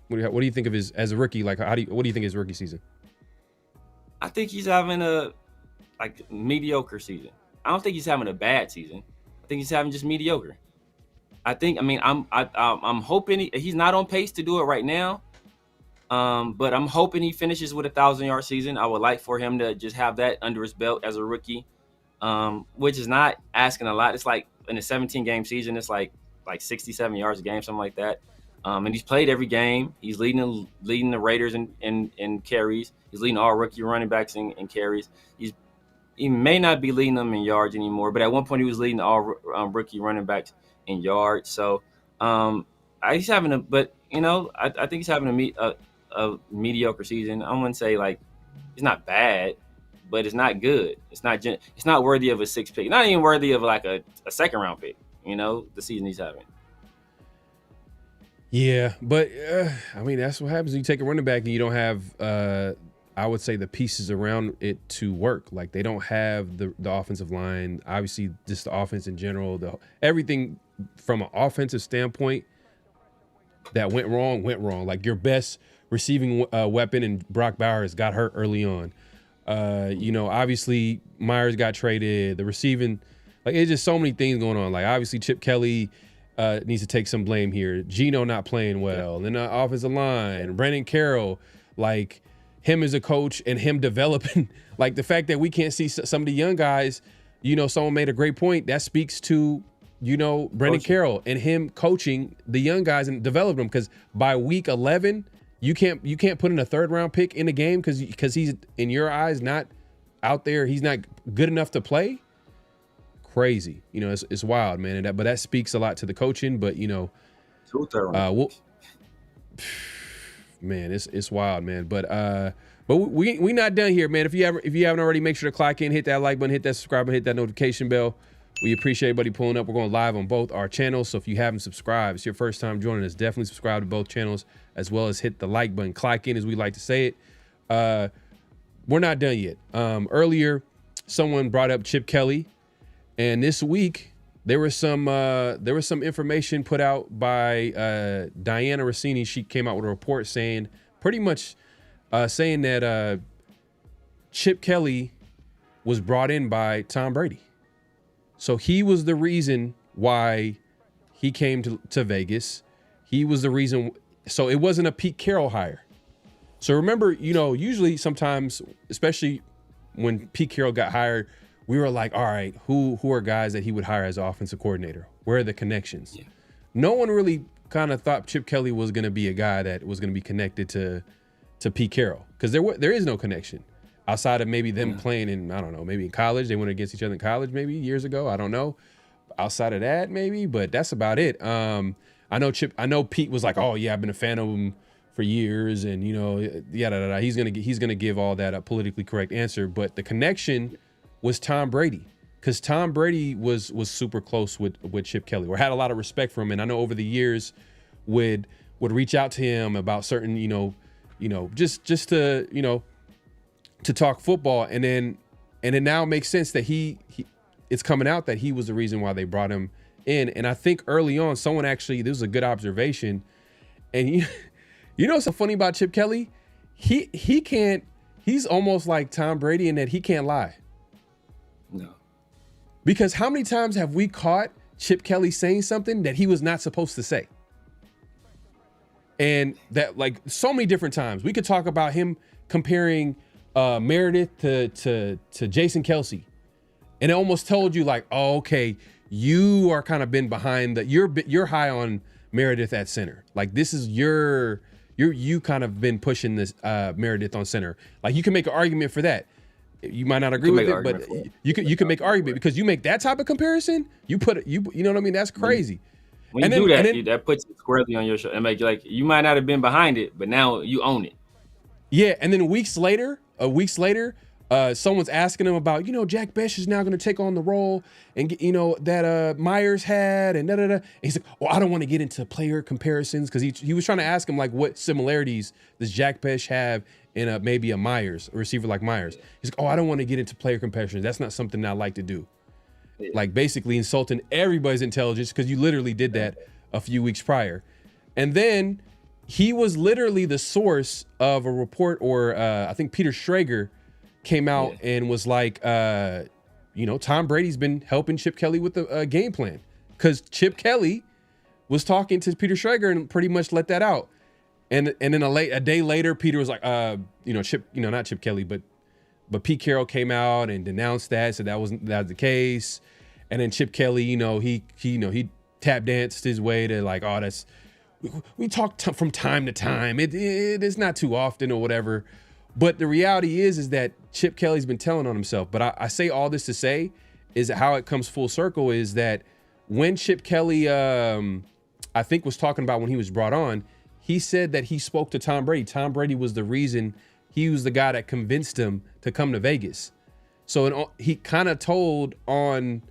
What do you think of his as a rookie? Like what do you think his rookie season? I think he's having a mediocre season. I don't think he's having a bad season. I think he's having just mediocre. I'm hoping he's not on pace to do it right now. But I'm hoping he finishes with a 1,000-yard season. I would like for him to just have that under his belt as a rookie, which is not asking a lot. It's like in a 17-game season, it's like 67 yards a game, something like that. And he's played every game. He's leading the Raiders in carries. He's leading all rookie running backs in carries. He may not be leading them in yards anymore, but at one point he was leading all rookie running backs in yards. So he's having I think he's having a mediocre season. I wouldn't say like it's not bad, but it's not good. It's not worthy of a 6th pick. Not even worthy of like a 2nd round pick. The season he's having. Yeah, but that's what happens when you take a running back and you don't have, I would say, the pieces around it to work. Like they don't have the offensive line. Obviously, just the offense in general. Everything from an offensive standpoint that went wrong. Like your best receiving weapon and Brock Bowers got hurt early on. Obviously Myers got traded. The receiving, like it's just so many things going on. Like obviously Chip Kelly needs to take some blame here. Geno not playing well. Then the offensive line, Brandon Carroll, like him as a coach and him developing, like the fact that we can't see some of the young guys, someone made a great point that speaks to, Brandon Carroll and him coaching the young guys and developing them. Because by week 11, You can't put in a 3rd round pick in the game because he's, in your eyes, not out there. He's not good enough to play. Crazy. You know, it's wild, man. But that speaks a lot to the coaching. But, you know, 2 third round man, it's wild, man. But we not done here, man. If you haven't already, make sure to clock in, hit that like button, hit that subscribe button, hit that notification bell. We appreciate everybody pulling up. We're going live on both our channels. So if you haven't subscribed, it's your first time joining us, definitely subscribe to both channels, as well as hit the like button. Clock in, as we like to say it. We're not done yet. Earlier, someone brought up Chip Kelly, and this week there was some information put out by Diana Rossini. She came out with a report saying that Chip Kelly was brought in by Tom Brady. So he was the reason why he came to Vegas. He was the reason. So it wasn't a Pete Carroll hire. So remember, you know, usually sometimes, especially when Pete Carroll got hired, we were like, all right, who are guys that he would hire as offensive coordinator? Where are the connections? Yeah. No one really kind of thought Chip Kelly was going to be a guy that was going to be connected to Pete Carroll, because there is no connection outside of maybe them playing in, I don't know, maybe in college. They went against each other in college maybe years ago. I don't know. Outside of that, maybe, but that's about it. I know Pete was like, oh yeah, I've been a fan of him for years, and you know, yada. He's gonna give all that a politically correct answer, but the connection was Tom Brady, because Tom Brady was super close with Chip Kelly, or had a lot of respect for him, and I know over the years would reach out to him about certain, just to to talk football, and then now it makes sense that it's coming out that he was the reason why they brought him in. And I think early on, someone actually, this was a good observation, and you know what's so funny about Chip Kelly? He's almost like Tom Brady in that he can't lie. No. Because how many times have we caught Chip Kelly saying something that he was not supposed to say? And that, like, so many different times. We could talk about him comparing Meredith to Jason Kelsey, and it almost told you like, oh, okay, you are kind of been behind you're high on Meredith at center. Like, this is you kind of been pushing this Meredith on center. Like, you can make an argument for that. You might not agree with it, but you can make an argument, because you make that type of comparison. You know what I mean? That's crazy. When you do that, that puts it squarely on your shoulder and make you, like, you might not have been behind it, but now you own it. Yeah, and then weeks later, someone's asking him about, Jack Besh is now going to take on the role, and that Myers had, and da-da-da. And he's like, oh, I don't want to get into player comparisons, because he was trying to ask him, like, what similarities does Jack Besh have in maybe a receiver like Myers. He's like, oh, I don't want to get into player comparisons. That's not something I like to do. Yeah. Like, basically insulting everybody's intelligence, because you literally did that a few weeks prior. And then he was literally the source of a report, or I think Peter Schrager came out and was like, Tom Brady's been helping Chip Kelly with the game plan, because Chip Kelly was talking to Peter Schrager and pretty much let that out. And then a day later, Peter was like, Chip, not Chip Kelly, but Pete Carroll came out and denounced that, said that was the case. And then Chip Kelly, he tap danced his way to, like, oh, we talk from time to time. It is not too often or whatever. But the reality is that Chip Kelly's been telling on himself. But I say all this to say is that how it comes full circle is that when Chip Kelly, I think, was talking about when he was brought on, he said that he spoke to Tom Brady. Tom Brady was the reason. He was the guy that convinced him to come to Vegas. So he kind of told on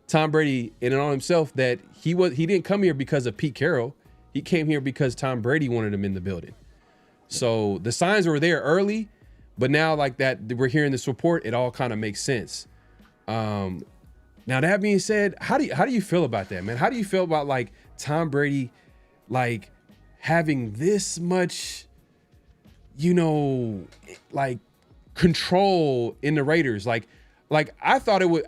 Tom Brady and on himself that he didn't come here because of Pete Carroll. He came here because Tom Brady wanted him in the building. So the signs were there early, but now, like, that we're hearing this report, it all kind of makes sense. Now, that being said, how do you feel about that, man? How do you feel about, like, Tom Brady, like, having this much, like, control in the Raiders? Like I thought it would,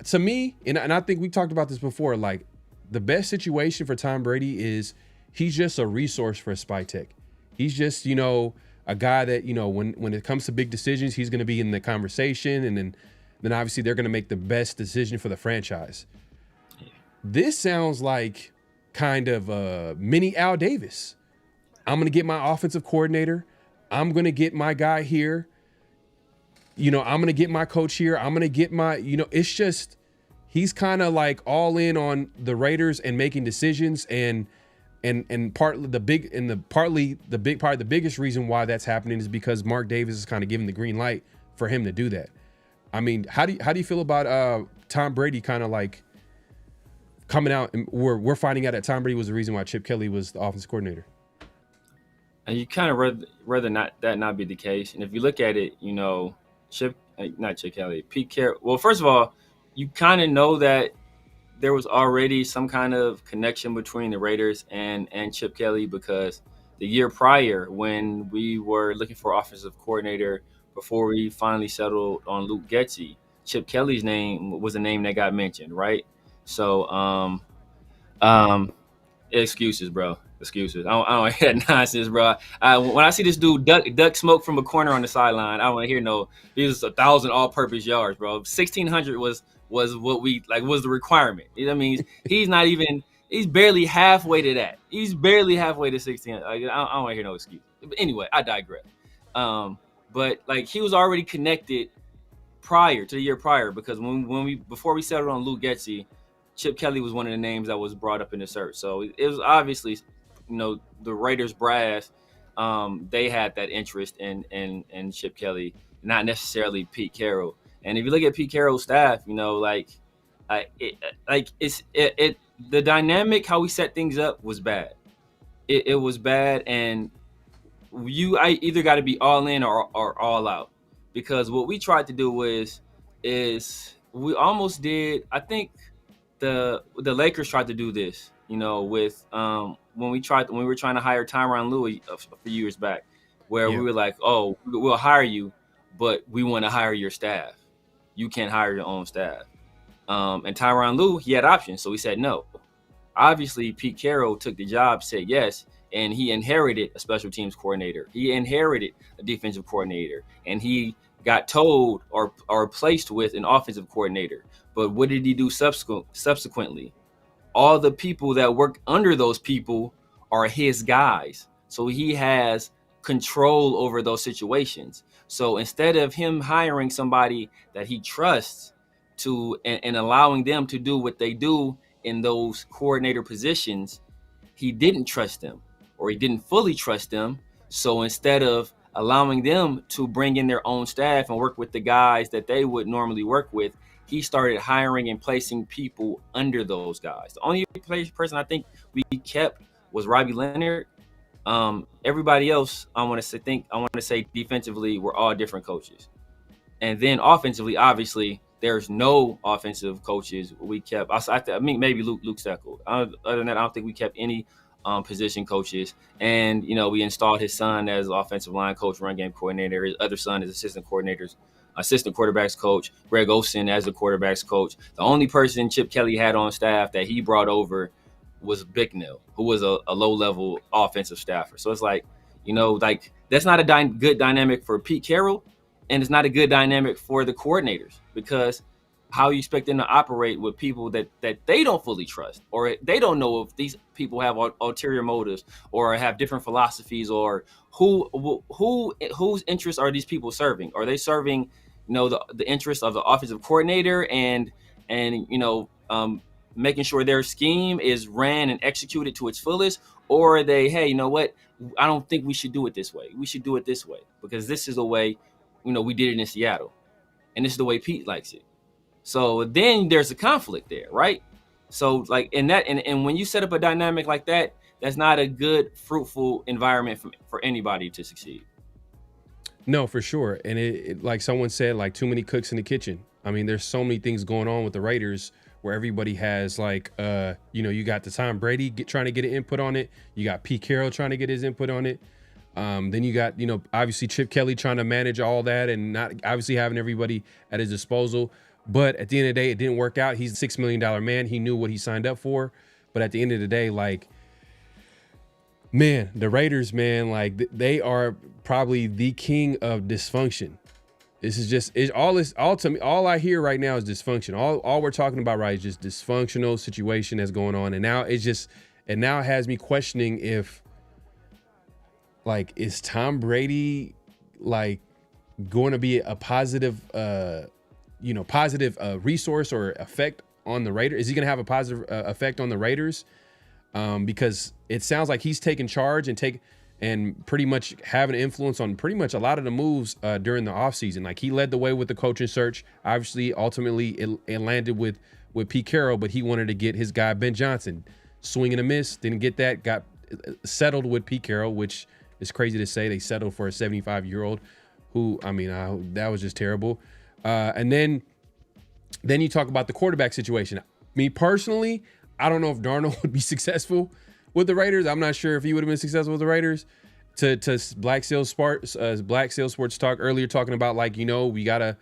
to me, and I think we talked about this before, like, the best situation for Tom Brady is he's just a resource for Spy Tech. He's just, a guy that, when it comes to big decisions, he's going to be in the conversation, and then obviously they're going to make the best decision for the franchise. This sounds like kind of a mini Al Davis. I'm going to get my offensive coordinator. I'm going to get my guy here. I'm going to get my coach here. I'm going to get my, it's just, he's kind of like all in on the Raiders and making decisions. And probably the biggest reason why that's happening is because Mark Davis is kind of giving the green light for him to do that. I mean, how do you feel about Tom Brady kind of like coming out and we're finding out that Tom Brady was the reason why Chip Kelly was the offensive coordinator? And you kind of rather not be the case. And if you look at it, Pete Carroll. Well, first of all, you kind of know that there was already some kind of connection between the Raiders and Chip Kelly, because the year prior, when we were looking for offensive coordinator before we finally settled on Luke Getsy, Chip Kelly's name was a name that got mentioned, right? So, excuses, bro. Excuses. I don't hear that nonsense, bro. When I see this dude duck smoke from a corner on the sideline, I don't want to hear no. These 1,000 all-purpose yards, bro. 1,600 was what we like was the requirement. You know what I mean? He's not even. He's barely halfway to that. He's barely halfway to 1,600. I don't want to hear no excuse. But anyway, I digress. But like he was already connected prior to the year prior, because before we settled on Luke Getsy, Chip Kelly was one of the names that was brought up in the search. So it was obviously, the Raiders brass, they had that interest in Chip Kelly, not necessarily Pete Carroll. And if you look at Pete Carroll's staff, the dynamic, how we set things up was bad. It was bad, and I either got to be all in or all out, because what we tried to do is we almost did. I think the Lakers tried to do this, with when we were trying to hire Tyronn Lue a few years back, where we were like, oh, we'll hire you, but we want to hire your staff. You can't hire your own staff. And Tyronn Lue, he had options, so he said no. Obviously, Pete Carroll took the job, said yes, and he inherited a special teams coordinator. He inherited a defensive coordinator, and he got told or placed with an offensive coordinator. But what did he do subsequently? All the people that work under those people are his guys. So he has control over those situations. So instead of him hiring somebody that he trusts and allowing them to do what they do in those coordinator positions, he didn't trust them, or he didn't fully trust them. So instead of allowing them to bring in their own staff and work with the guys that they would normally work with, he started hiring and placing people under those guys. The only person I think we kept was Robbie Leonard. Everybody else, I want to say defensively, we're all different coaches. And then offensively, obviously, there's no offensive coaches we kept. I mean, maybe Luke Steckel. Other than that, I don't think we kept any position coaches. And, we installed his son as offensive line coach, run game coordinator. His other son is assistant quarterbacks coach, Greg Olsen as the quarterbacks coach. The only person Chip Kelly had on staff that he brought over was Bicknell, who was a low-level offensive staffer. So it's like, that's not a good dynamic for Pete Carroll, and it's not a good dynamic for the coordinators, because how you expect them to operate with people that they don't fully trust, or they don't know if these people have ulterior motives or have different philosophies, or whose interests are these people serving? Are they serving, the interests of the offensive coordinator and making sure their scheme is ran and executed to its fullest? Or are they, hey, you know what? I don't think we should do it this way. We should do it this way, because this is the way, we did it in Seattle, and this is the way Pete likes it. So then there's a conflict there, right? So like in that, and when you set up a dynamic like that, that's not a good, fruitful environment for anybody to succeed. No, for sure. And it like someone said, like too many cooks in the kitchen. I mean, there's so many things going on with the Raiders where everybody has like, you got the Tom Brady trying to get an input on it. You got Pete Carroll trying to get his input on it. Then you got, obviously Chip Kelly trying to manage all that and not obviously having everybody at his disposal. But at the end of the day, it didn't work out. He's a $6 million man. He knew what he signed up for. But at the end of the day, like, man, the Raiders, man, like they are probably the king of dysfunction. This is just all I hear right now is dysfunction. All we're talking about right is just dysfunctional situation that's going on. And now it now has me questioning if like, is Tom Brady like going to be a positive, resource or effect on the Raiders? Is he going to have a positive effect on the Raiders? Because it sounds like he's taking charge and pretty much having an influence on pretty much a lot of the moves during the offseason. Like, he led the way with the coaching search. Obviously, ultimately, it landed with Pete Carroll, but he wanted to get his guy Ben Johnson. Swing and a miss, didn't get that. Got settled with Pete Carroll, which is crazy to say. They settled for a 75-year-old who, that was just terrible. And then you talk about the quarterback situation. Me personally, I don't know if Darnold would be successful with the Raiders. I'm not sure if he would have been successful with the Raiders. To Black Sales Sports Talk earlier, talking about, like, we gotta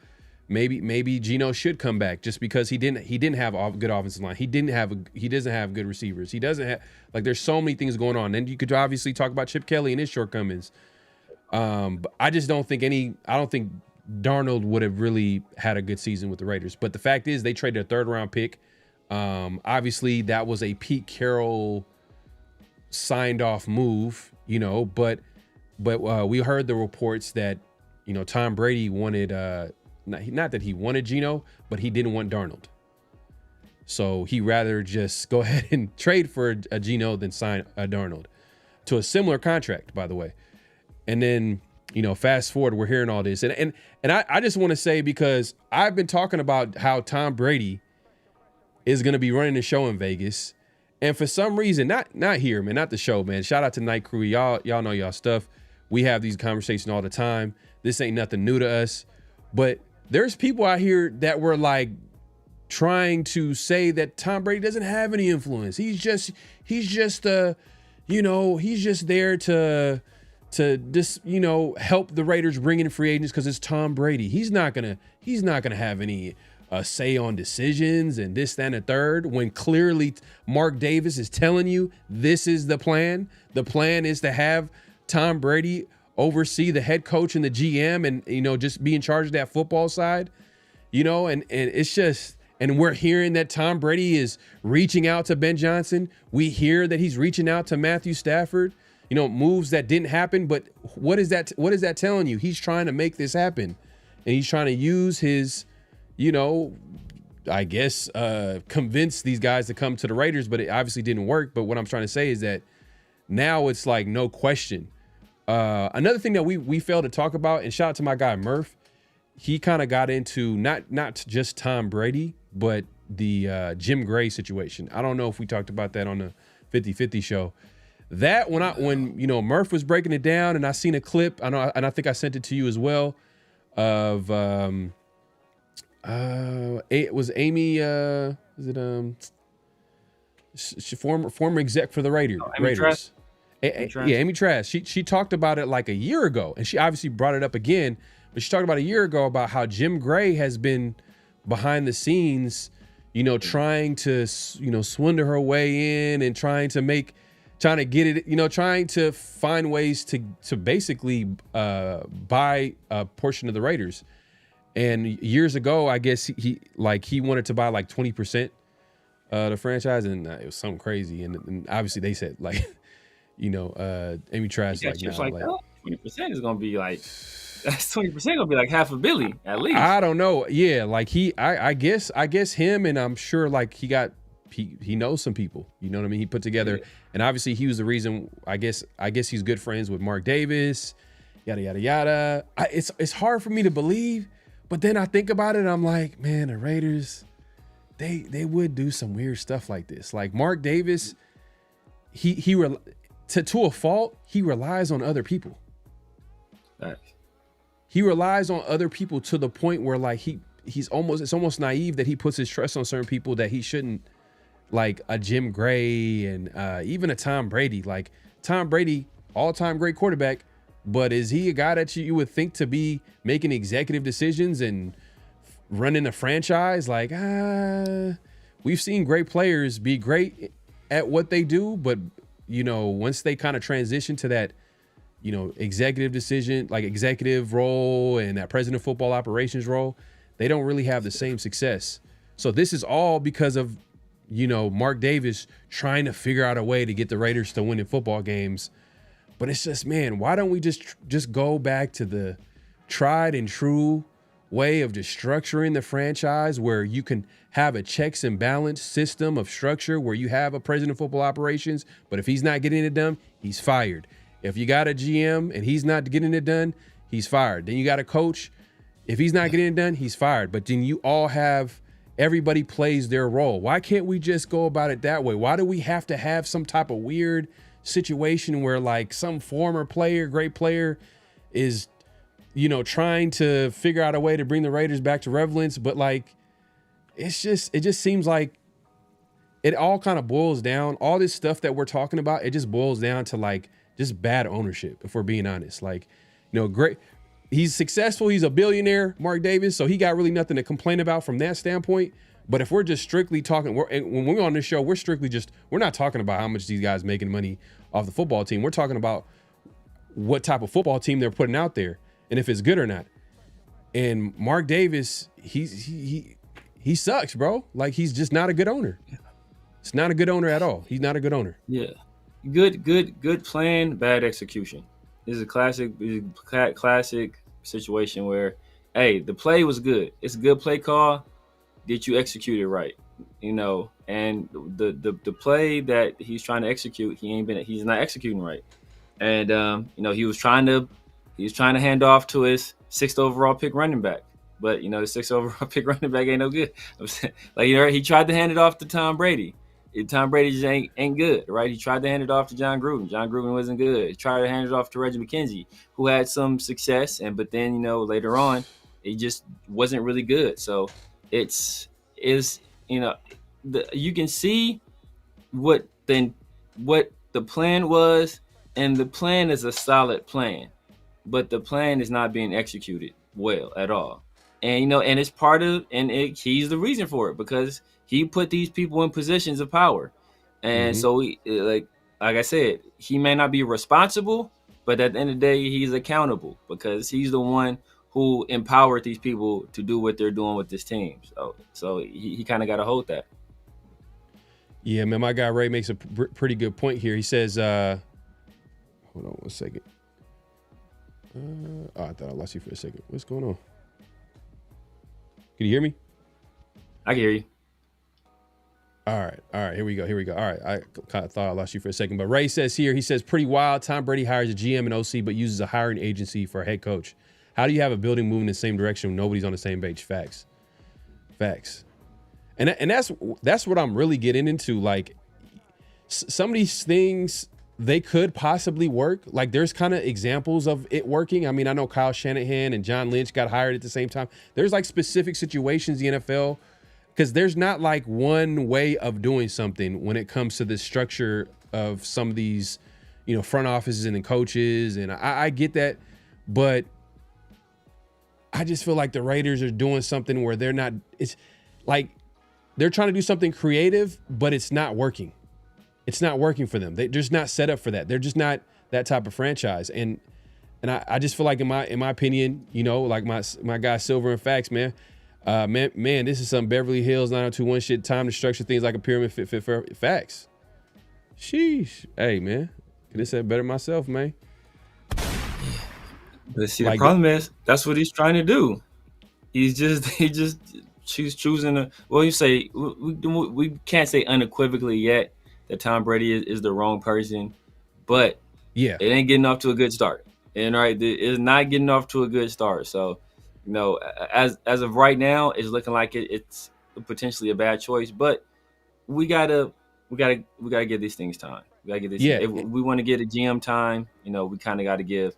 maybe Geno should come back, just because he didn't have a good offensive line. He doesn't have good receivers. He doesn't have, like, there's so many things going on. Then you could obviously talk about Chip Kelly and his shortcomings. But I just don't think Darnold would have really had a good season with the Raiders. But the fact is, they traded a 3rd-round pick. Obviously, that was a Pete Carroll signed off move, but we heard the reports that, Tom Brady wanted, not that he wanted Geno, but he didn't want Darnold. So he rather just go ahead and trade for a Geno than sign a Darnold to a similar contract, by the way. And then, fast forward, we're hearing all this. And I just want to say, because I've been talking about how Tom Brady is going to be running the show in Vegas. And for some reason, not here, man, not the show, man. Shout out to Night Crew. Y'all know y'all stuff. We have these conversations all the time. This ain't nothing new to us. But there's people out here that were like trying to say that Tom Brady doesn't have any influence. He's just there to just, help the Raiders bring in free agents because it's Tom Brady. He's not gonna have any say on decisions and this, that, and the third, when clearly Mark Davis is telling you this is the plan. The plan is to have Tom Brady oversee the head coach and the GM and, just be in charge of that football side, and it's just, and we're hearing that Tom Brady is reaching out to Ben Johnson. We hear that he's reaching out to Matthew Stafford, moves that didn't happen. But what is that telling you? He's trying to make this happen, and he's trying to use his, I guess, convince these guys to come to the Raiders, but it obviously didn't work. But what I'm trying to say is that now it's like no question. Another thing that we failed to talk about, and shout out to my guy Murph, he kind of got into not just Tom Brady, but the Jim Gray situation. I don't know if we talked about that on the 50-50 show. That when Murph was breaking it down, and I seen a clip, and I think I sent it to you as well, of it was Amy, former exec for the Raiders. Amy Trask. She talked about it like a year ago, and she obviously brought it up again, but she talked about a year ago about how Jim Gray has been behind the scenes, trying to, swindle her way in and trying to get it, trying to find ways to basically buy a portion of the Raiders. And years ago, I guess he wanted to buy like 20% the franchise, and it was something crazy. And obviously they said, like, Amy Trask, like, 20% is gonna be like, that's 20% gonna be like half a billion at least. I don't know. Yeah, like I guess him, and I'm sure like he knows some people. You know what I mean? He put together, and obviously he was the reason. I guess he's good friends with Mark Davis. Yada yada yada. It's hard for me to believe. But then I think about it, and I'm like, man, the Raiders, they would do some weird stuff like this. Like Mark Davis, to a fault, he relies on other people. Right. He relies on other people to the point where like it's almost naive that he puts his trust on certain people that he shouldn't, like a Jim Gray and even a Tom Brady. Like Tom Brady, all-time great quarterback. But is he a guy that you would think to be making executive decisions and running a franchise? Like, we've seen great players be great at what they do, but, once they kind of transition to that, executive decision, like executive role and that president of football operations role, they don't really have the same success. So this is all because of, Mark Davis trying to figure out a way to get the Raiders to win in football games. But it's just, man, why don't we just go back to the tried and true way of just structuring the franchise where you can have a checks and balance system of structure where you have a president of football operations, but if he's not getting it done, he's fired. If you got a GM and he's not getting it done, he's fired. Then you got a coach. If he's not getting it done, he's fired. But then you all have, everybody plays their role. Why can't we just go about it that way? Why do we have to have some type of weird situation where like some former player, great player is, trying to figure out a way to bring the Raiders back to relevance, but like, it just seems like it all kind of boils down, all this stuff that we're talking about, it just boils down to like just bad ownership, if we're being honest. Like, great. He's successful. He's a billionaire, Mark Davis. So he got really nothing to complain about from that standpoint. But if we're just strictly talking, when we're on this show, we're not talking about how much these guys making money off the football team. We're talking about what type of football team they're putting out there and if it's good or not. And Mark Davis, he sucks, bro. Like, he's just not a good owner. It's not a good owner at all. He's not a good owner. Yeah. Good plan, bad execution. This is a classic situation where, hey, the play was good. It's a good play call. Did you execute it right? And the play that he's trying to execute, he's not executing right. And he was trying to hand off to his 6th overall pick running back. But the 6th overall pick running back ain't no good. He tried to hand it off to Tom Brady. Tom Brady just ain't good, right? He tried to hand it off to John Gruden. John Gruden wasn't good. He tried to hand it off to Reggie McKenzie, who had some success, but then later on, it just wasn't really good. So you can see what the plan was, and the plan is a solid plan, but the plan is not being executed well at all. And and it's part of, he's the reason for it, because he put these people in positions of power. And so like I said, he may not be responsible, but at the end of the day, he's accountable because he's the one who empowered these people to do what they're doing with this team. So he kind of got to hold that. Yeah, man, my guy Ray makes a pretty good point here. He says, hold on one second. I thought I lost you for a second. What's going on? Can you hear me? I can hear you. All right. Here we go. All right. I kind of thought I lost you for a second, but Ray says here, he says, pretty wild. Tom Brady hires a GM and OC, but uses a hiring agency for a head coach. How do you have a building moving in the same direction when nobody's on the same page? Facts. And that's what I'm really getting into. Like, some of these things, they could possibly work. Like, there's kind of examples of it working. I mean, I know Kyle Shanahan and John Lynch got hired at the same time. There's like specific situations in the NFL, because there's not like one way of doing something when it comes to the structure of some of these, front offices and the coaches. And I get that, but I just feel like the Raiders are doing something where it's like they're trying to do something creative, but it's not working. It's not working for them. They're just not set up for that. They're just not that type of franchise. And I just feel like in my opinion, like my guy Silver and Facts, man, this is some Beverly Hills 90210 shit. Time to structure things like a pyramid. Fit for Facts. Sheesh. Hey, man, could have said better myself, man. But see, the problem is that's what he's trying to do. He's choosing to. Well, you say we can't say unequivocally yet that Tom Brady is the wrong person, but yeah, it ain't getting off to a good start. And it's not getting off to a good start. So, as of right now, it's looking like it's potentially a bad choice. But we gotta give these things time. We gotta give these. Yeah. If we want to get a GM time, we kind of got to give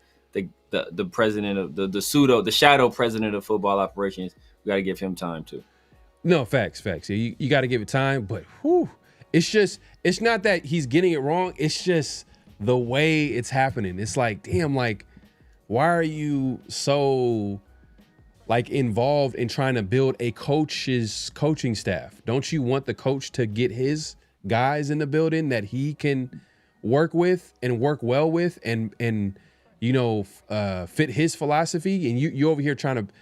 the president of the shadow president of football operations. We got to give him time too. No, facts. You got to give it time, but it's not that he's getting it wrong. It's just the way it's happening. It's like, damn, like, why are you so like involved in trying to build a coach's coaching staff? Don't you want the coach to get his guys in the building that he can work with and work well with and fit his philosophy? And you over here trying to,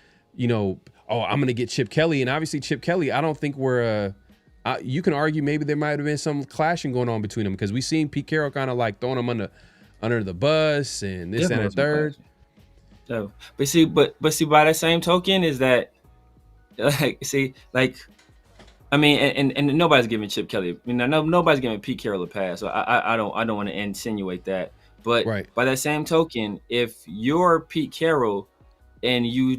I'm going to get Chip Kelly. And obviously Chip Kelly, I don't think you can argue maybe there might have been some clashing going on between them, because we seen Pete Carroll kind of like throwing him under the bus and this Definitely and a third. So, but see, by that same token is that, I mean, and nobody's giving Chip Kelly, nobody's giving Pete Carroll a pass. So I don't want to insinuate that. But by that same token, if you're Pete Carroll and hey, you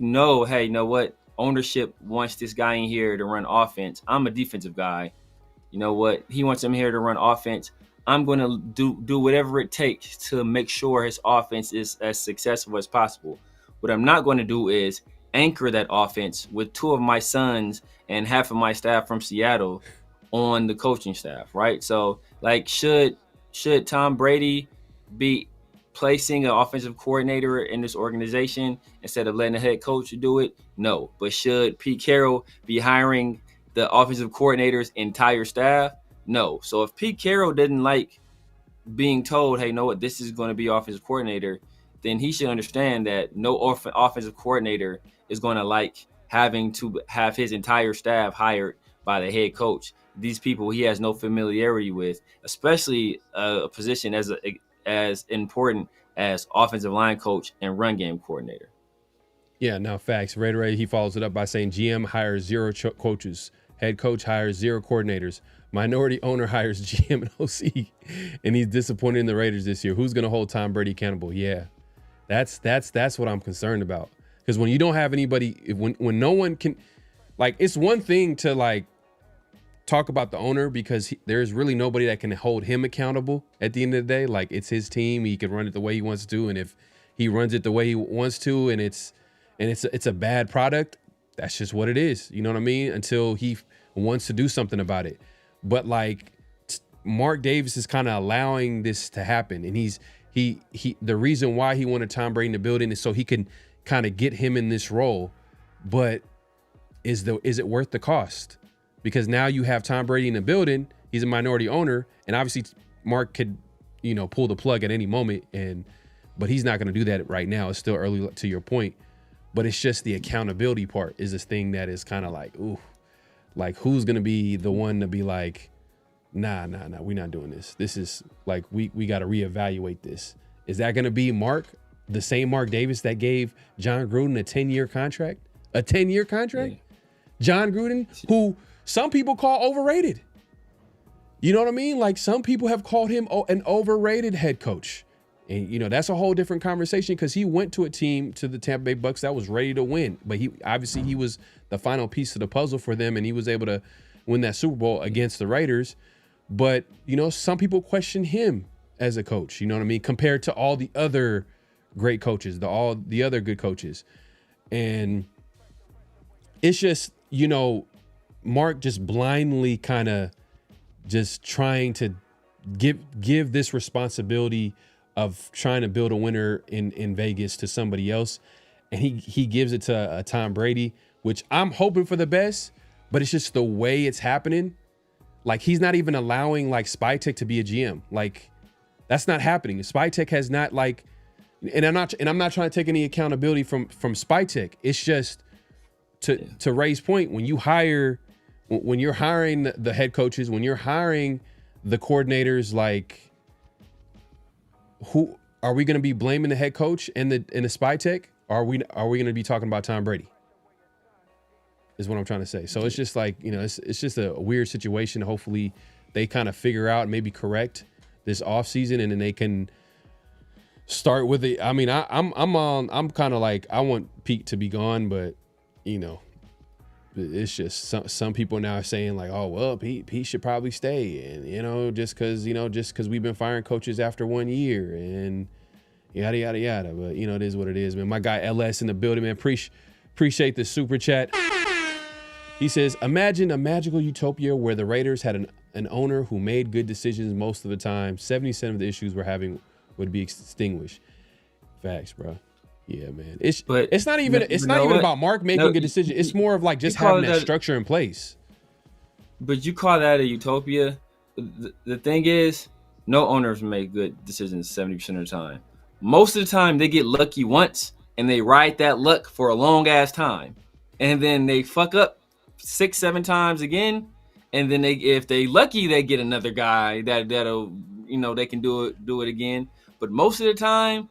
know what? Ownership wants this guy in here to run offense. I'm a defensive guy. You know what? He wants him here to run offense. I'm going to do whatever it takes to make sure his offense is as successful as possible. What I'm not going to do is anchor that offense with 2 of my sons and half of my staff from Seattle on the coaching staff, right? So, like, should Tom Brady be placing an offensive coordinator in this organization instead of letting the head coach do it? No. But should Pete Carroll be hiring the offensive coordinator's entire staff? No. So if Pete Carroll didn't like being told, hey, you know what, this is going to be offensive coordinator, then he should understand that no offensive coordinator is going to like having to have his entire staff hired by the head coach. These people he has no familiarity with, especially a position as important as offensive line coach and run game coordinator. Yeah, no, facts. Ray, he follows it up by saying GM hires 0 coaches. Head coach hires 0 coordinators. Minority owner hires GM and OC. And he's disappointed in the Raiders this year. Who's going to hold Tom Brady accountable? Yeah, that's what I'm concerned about. Because when you don't have anybody, when no one can, like, it's one thing to, like, talk about the owner because there's really nobody that can hold him accountable at the end of the day. Like, it's his team. He can run it the way he wants to. And if he runs it the way he wants to and it's a bad product, that's just what it is. You know what I mean? Until he wants to do something about it. But, like, Mark Davis is kind of allowing this to happen. And the reason why he wanted Tom Brady in the building is so he can kind of get him in this role. But is it worth the cost? Because now you have Tom Brady in the building. He's a minority owner. And obviously Mark could, pull the plug at any moment. But he's not going to do that right now. It's still early, to your point. But it's just the accountability part is this thing that is kind of like, ooh, like, who's going to be the one to be like, nah, we're not doing this. This is like, we got to reevaluate this. Is that going to be Mark, the same Mark Davis that gave John Gruden a 10-year contract? A 10-year contract? Yeah. John Gruden, who some people call overrated. You know what I mean? Like, some people have called him an overrated head coach. And, that's a whole different conversation because he went to a team, to the Tampa Bay Bucks, that was ready to win. But he was the final piece of the puzzle for them, and he was able to win that Super Bowl against the Raiders. But, some people question him as a coach, you know what I mean, compared to all the other great coaches, all the other good coaches. And it's just, Mark just blindly kind of just trying to give this responsibility of trying to build a winner in Vegas to somebody else. And he gives it to Tom Brady, which I'm hoping for the best, but it's just the way it's happening. Like, he's not even allowing, like, Spytek to be a GM. Like, that's not happening. Spytek has not, like, and I'm not trying to take any accountability from Spytek. It's just to Ray's point, when you're hiring the head coaches, when you're hiring the coordinators, like, who are we going to be blaming the head coach and the Spytek? Are we going to be talking about Tom Brady? Is what I'm trying to say. So it's just like, it's just a weird situation. Hopefully they kind of figure out, maybe correct this offseason, and then they can start with it. I mean, I'm kind of like, I want Pete to be gone, but it's just some people now are saying like, oh, well, Pete should probably stay. And, just because we've been firing coaches after 1 year and yada, yada, yada. But, it is what it is, man. My guy LS in the building, man. Appreciate the super chat. He says, imagine a magical utopia where the Raiders had an owner who made good decisions most of the time. 70% of the issues we're having would be extinguished. Facts, bro. Yeah, man. It's not even about Mark making a decision. It's more of like just having that structure in place. But you call that a utopia? The thing is, no owners make good decisions 70% of the time. Most of the time, they get lucky once and they ride that luck for a long ass time, and then they fuck up 6-7 times again, and then if they lucky, they get another guy that'll they can do it again. but most of the time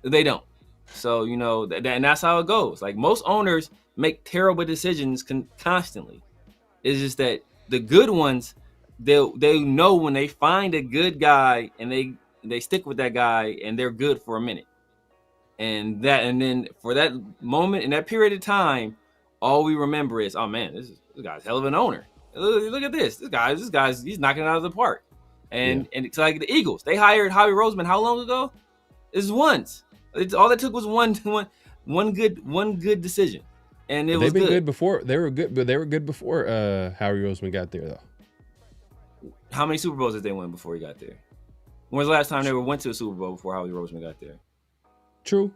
they don't. So and that's how it goes. Like most owners make terrible decisions constantly. It's just that the good ones, they know when they find a good guy and they stick with that guy and they're good for a minute. And then for that moment in that period of time, all we remember is, oh man, this guy's hell of an owner. Look at this. This guy's he's knocking it out of the park. And it's like the Eagles. They hired Howie Roseman how long ago? It's once. All it took was one good decision. And it was They've been good before. They were good, but they were good before Howie Roseman got there though. How many Super Bowls did they win before he got there? When was the last time they went to a Super Bowl before Howie Roseman got there? True.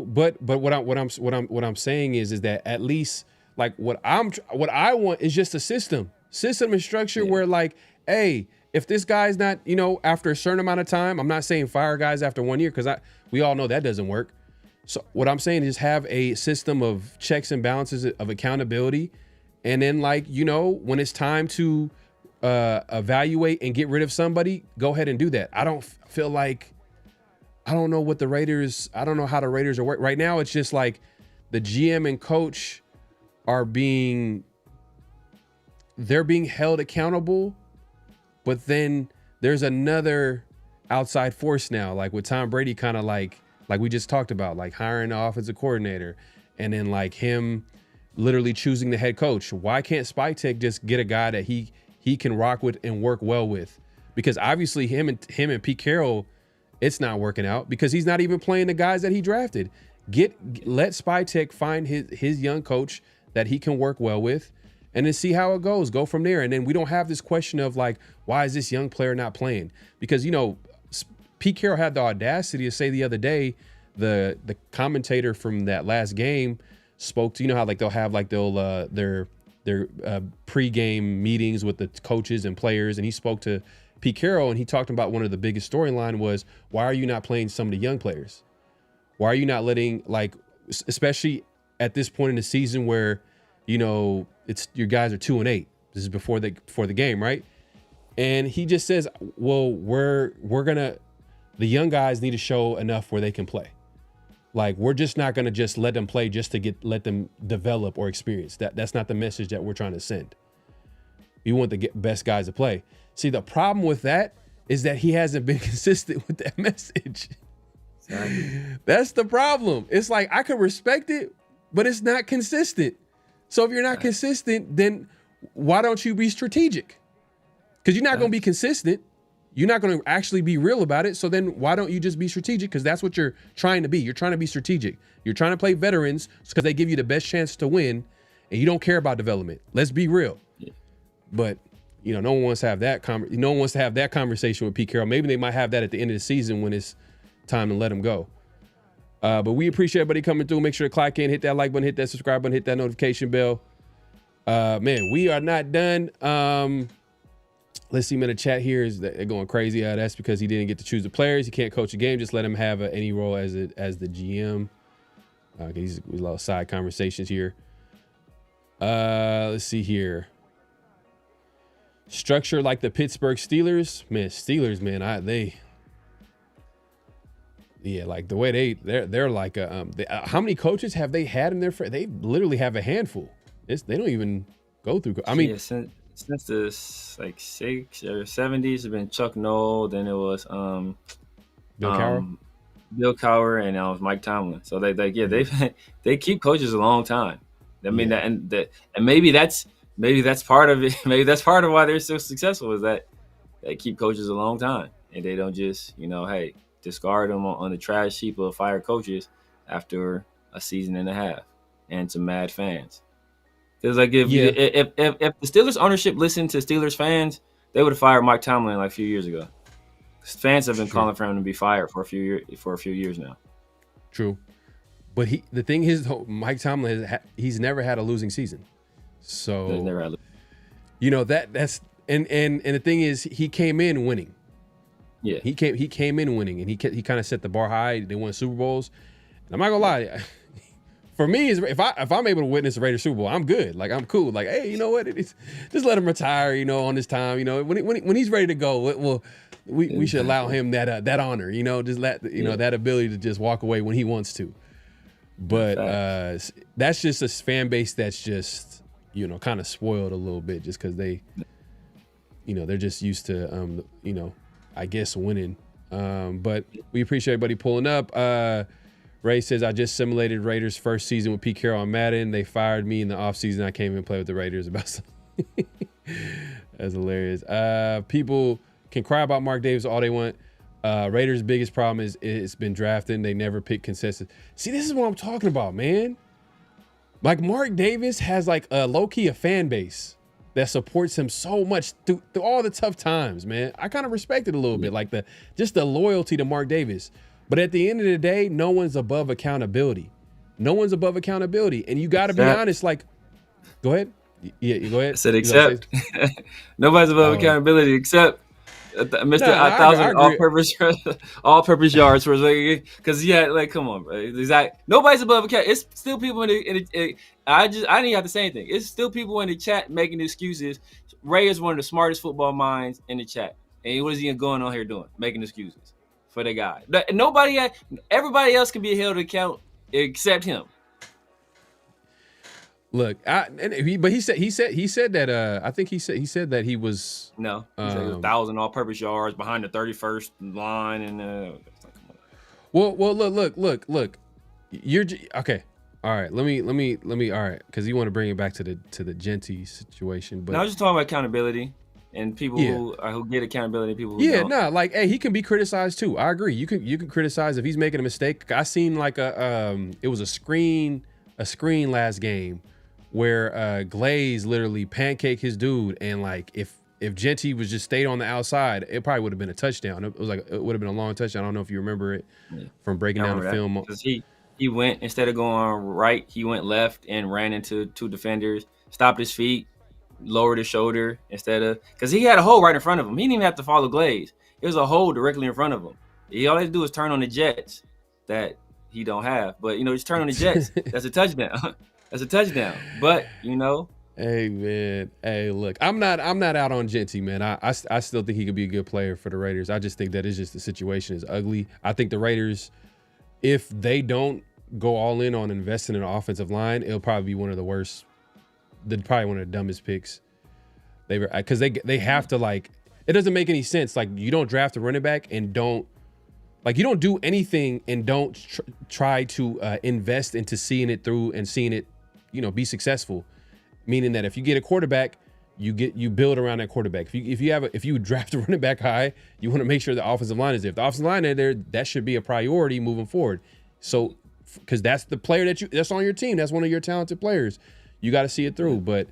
But what I'm saying is that at least like what I want is just a system and structure where like, hey, if this guy's not, after a certain amount of time, I'm not saying fire guys after 1 year because we all know that doesn't work. So what I'm saying is have a system of checks and balances of accountability, and then like when it's time to evaluate and get rid of somebody, go ahead and do that. I don't feel like. I don't know what the Raiders, I don't know how the Raiders are working. Right now, it's just like the GM and coach they're being held accountable, but then there's another outside force now, like with Tom Brady kind of like we just talked about, like hiring an offensive coordinator and then like him literally choosing the head coach. Why can't Spytek just get a guy that he can rock with and work well with? Because obviously him and Pete Carroll, it's not working out because he's not even playing the guys that he drafted. Let Spytek find his young coach that he can work well with, and then see how it goes. Go from there, and then we don't have this question of like, why is this young player not playing? Because Pete Carroll had the audacity to say the other day, the commentator from that last game spoke to how like they'll have like their pregame meetings with the coaches and players, and he spoke to Pete Carroll, and he talked about one of the biggest storyline was, why are you not playing some of the young players? Why are you not letting, like, especially at this point in the season where, it's your guys are 2-8. This is before the game, right? And he just says, well, the young guys need to show enough where they can play. Like, we're just not gonna just let them play just to let them develop or experience. That's not the message that we're trying to send. We want the best guys to play. See, the problem with that is that he hasn't been consistent with that message. Exactly. That's the problem. It's like, I could respect it, but it's not consistent. So if you're not consistent, then why don't you be strategic? Because you're not going to be consistent. You're not going to actually be real about it. So then why don't you just be strategic? Because that's what you're trying to be. You're trying to be strategic. You're trying to play veterans because they give you the best chance to win, and you don't care about development. Let's be real. Yeah. But no one wants to have that. No one wants to have that conversation with Pete Carroll. Maybe they might have that at the end of the season when it's time to let him go. But we appreciate everybody coming through. Make sure to clock in, hit that like button, hit that subscribe button, hit that notification bell. Man, we are not done. Let's see, man. The chat here is they're going crazy. That's because he didn't get to choose the players. He can't coach a game. Just let him have any role as the GM. These a lot of side conversations here. Let's see here. Structure like the Pittsburgh Steelers, man. Like the way they're like how many coaches have they had in their? They literally have a handful. They don't even go through. I mean, since the like 60s or 70s, it's been Chuck Noll. Then it was Bill Cowher. Bill Cowher, and now it's Mike Tomlin. So they keep coaches a long time. I mean that, and maybe that's part of it. Maybe that's part of why they're so successful, is that they keep coaches a long time and they don't just discard them on the trash heap of fire coaches after a season and a half and to mad fans. Because if the Steelers ownership listened to Steelers fans, they would have fired Mike Tomlin like a few years ago. Fans have been calling for him to be fired for a few years now. True, but the thing is, Mike Tomlin he's never had a losing season. So never had that's and the thing is, he came in winning. Yeah, he came in winning, and he kind of set the bar high. They won Super Bowls. And I'm not gonna lie, for me, if I'm able to witness a Raiders Super Bowl, I'm good. Like, I'm cool. Like, hey, you know what? Just let him retire. On this time. When he's ready to go, we should allow him that honor, just let that ability to just walk away when he wants to. But that's just a fan base that's just kind of spoiled a little bit just because they they're just used to I guess winning. But we appreciate everybody pulling up. Ray says, I just simulated Raiders' first season with Pete Carroll on Madden. They fired me in the offseason. I came in and played with the Raiders about something. That's hilarious. People can cry about Mark Davis all they want. Raiders' biggest problem is it's been drafting. They never pick consensus. See, this is what I'm talking about, man. Like, Mark Davis has like a low-key a fan base that supports him so much through all the tough times, man. I kind of respect it a little bit, like just the loyalty to Mark Davis. But at the end of the day, no one's above accountability. No one's above accountability. And you got to be honest, like, go ahead. Yeah, you go ahead. I said except. Nobody's above accountability except Mr. 1,000 all-purpose yards for because come on, bro. Exactly. Nobody's above account. It's still people in the I didn't even have to say anything. It's still people in the chat making excuses. Ray is one of the smartest football minds in the chat. And what is he going on here doing? Making excuses for the guy. Everybody else can be held to account except him. Look, he said that. I think he said that he was he said 1,000 all-purpose yards behind the 31st line, and well, look. You're okay. All right, let me. All right, because you want to bring it back to the Genty situation, but I was just talking about accountability. And people who get accountability, people who don't. Like, hey, he can be criticized too. I agree. You can criticize if he's making a mistake. I seen like it was a screen last game where Glaze literally pancaked his dude, and like if Genty was just stayed on the outside, it probably would have been a touchdown. It would have been a long touchdown. I don't know if you remember it from breaking down the film. Because he went, instead of going right, he went left and ran into two defenders, stopped his feet, lowered his shoulder because he had a hole right in front of him. He didn't even have to follow Glaze. It was a hole directly in front of him. All he had to do is turn on the jets that he don't have. But, just turn on the jets. That's a touchdown. That's a touchdown. But, Hey, man. Hey, look, I'm not out on Genty, man. I still think he could be a good player for the Raiders. I just think that it's just the situation is ugly. I think the Raiders, if they don't go all in on investing in an offensive line, it'll probably be one of the worst. They're probably one of the dumbest picks. Because they have to, like, it doesn't make any sense. Like, you don't draft a running back and you don't do anything and don't try to invest into seeing it through and seeing it, be successful. Meaning that if you get a quarterback, you build around that quarterback. If you draft a running back high, you want to make sure the offensive line is there. If the offensive line is there, that should be a priority moving forward. So, because that's the player that's on your team. That's one of your talented players. You got to see it through, but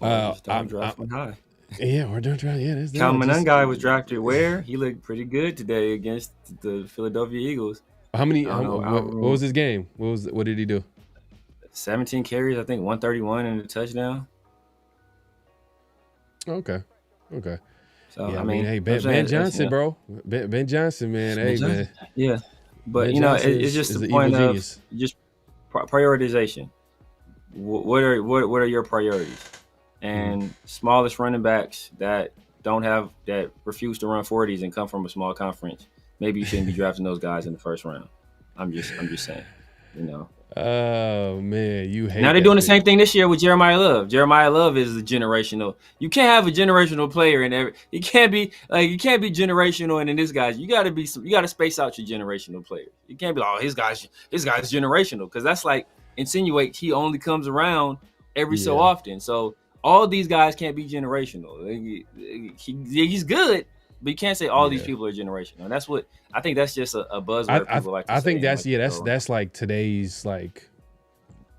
I'm drafting high. Yeah, or don't try. Yeah, that's Calmanon guy was drafted where he looked pretty good today against the Philadelphia Eagles. How many? What was his game? What did he do? 17 carries, I think 131 and a touchdown. Okay. So yeah, I mean, hey, Ben Johnson, bro. Ben Johnson, man. Hey, man. Yeah, but it's just the point of just prioritization. What are your priorities? And smallest running backs that refuse to run 40s and come from a small conference, maybe you shouldn't be drafting those guys in the first round. I'm just saying, Oh man, you hate. Now they're doing the same thing this year with Jeremiah Love. Jeremiah Love is a generational. You can't have a generational player in every. You can't be generational and in this guys. You got to space out your generational players. You can't be his guy's generational, because that's like insinuate he only comes around every so often. So all these guys can't be generational. He's good, but you can't say all these people are generational. And that's what I think. That's just a buzzword people like to say. I think that's like today's like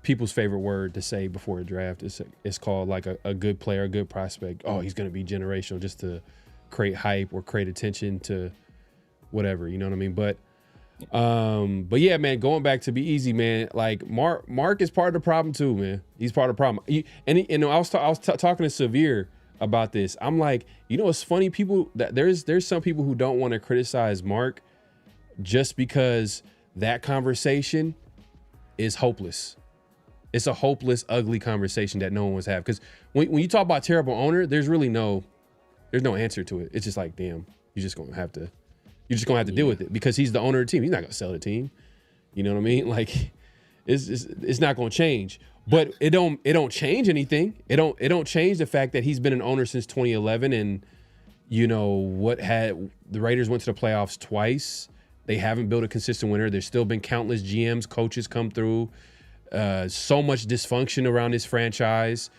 people's favorite word to say before a draft. It's called like a good player, a good prospect. Oh, he's going to be generational, just to create hype or create attention to whatever. You know what I mean? But yeah, man, going back to be easy, man. Like Mark is part of the problem too, man. He's part of the problem. I was talking to Severe about this. I'm like, it's funny, people that there's some people who don't want to criticize Mark just because that conversation is hopeless. It's a hopeless, ugly conversation that no one wants to have. Because when you talk about terrible owner, there's no answer to it. It's just like, damn, You're just gonna have to deal with it because he's the owner of the team. He's not gonna sell the team. You know what I mean? Like, it's not gonna change. But it don't change anything. It don't change the fact that he's been an owner since 2011, and you know the Raiders went to the playoffs twice. They haven't built a consistent winner. There's still been countless GMs, coaches come through. So much dysfunction around this franchise.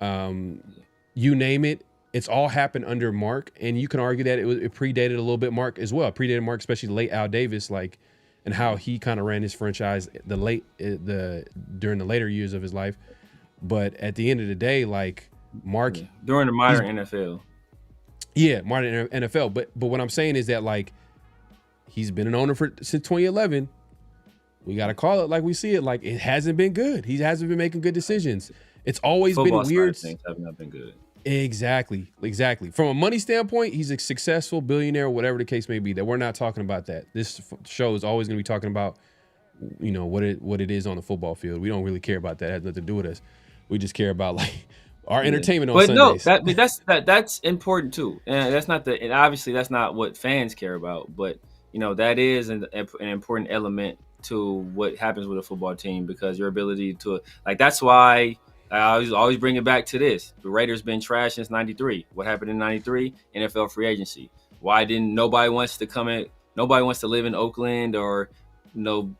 You name it. It's all happened under Mark, and you can argue that it predated a little bit Mark as well. It predated Mark, especially the late Al Davis, and how he kind of ran his franchise during the later years of his life. But at the end of the day, like Mark during the modern NFL. Yeah, modern NFL. But what I'm saying is that like he's been an owner since 2011. We got to call it like we see it. Like it hasn't been good. He hasn't been making good decisions. It's always Football been weird. Things have not been good. Exactly. From a money standpoint, he's a successful billionaire, whatever the case may be. That we're not talking about that. This show is always going to be talking about, you know, what it is on the football field. We don't really care about that. It has nothing to do with us. We just care about like our entertainment on Sundays. No, that's important too. And and obviously that's not what fans care about. But you know that is an important element to what happens with a football team because your ability to that's why. I always bring it back to this. The Raiders been trash since 93. What happened in 93? NFL free agency. Why didn't nobody wants to live in Oakland or, you know,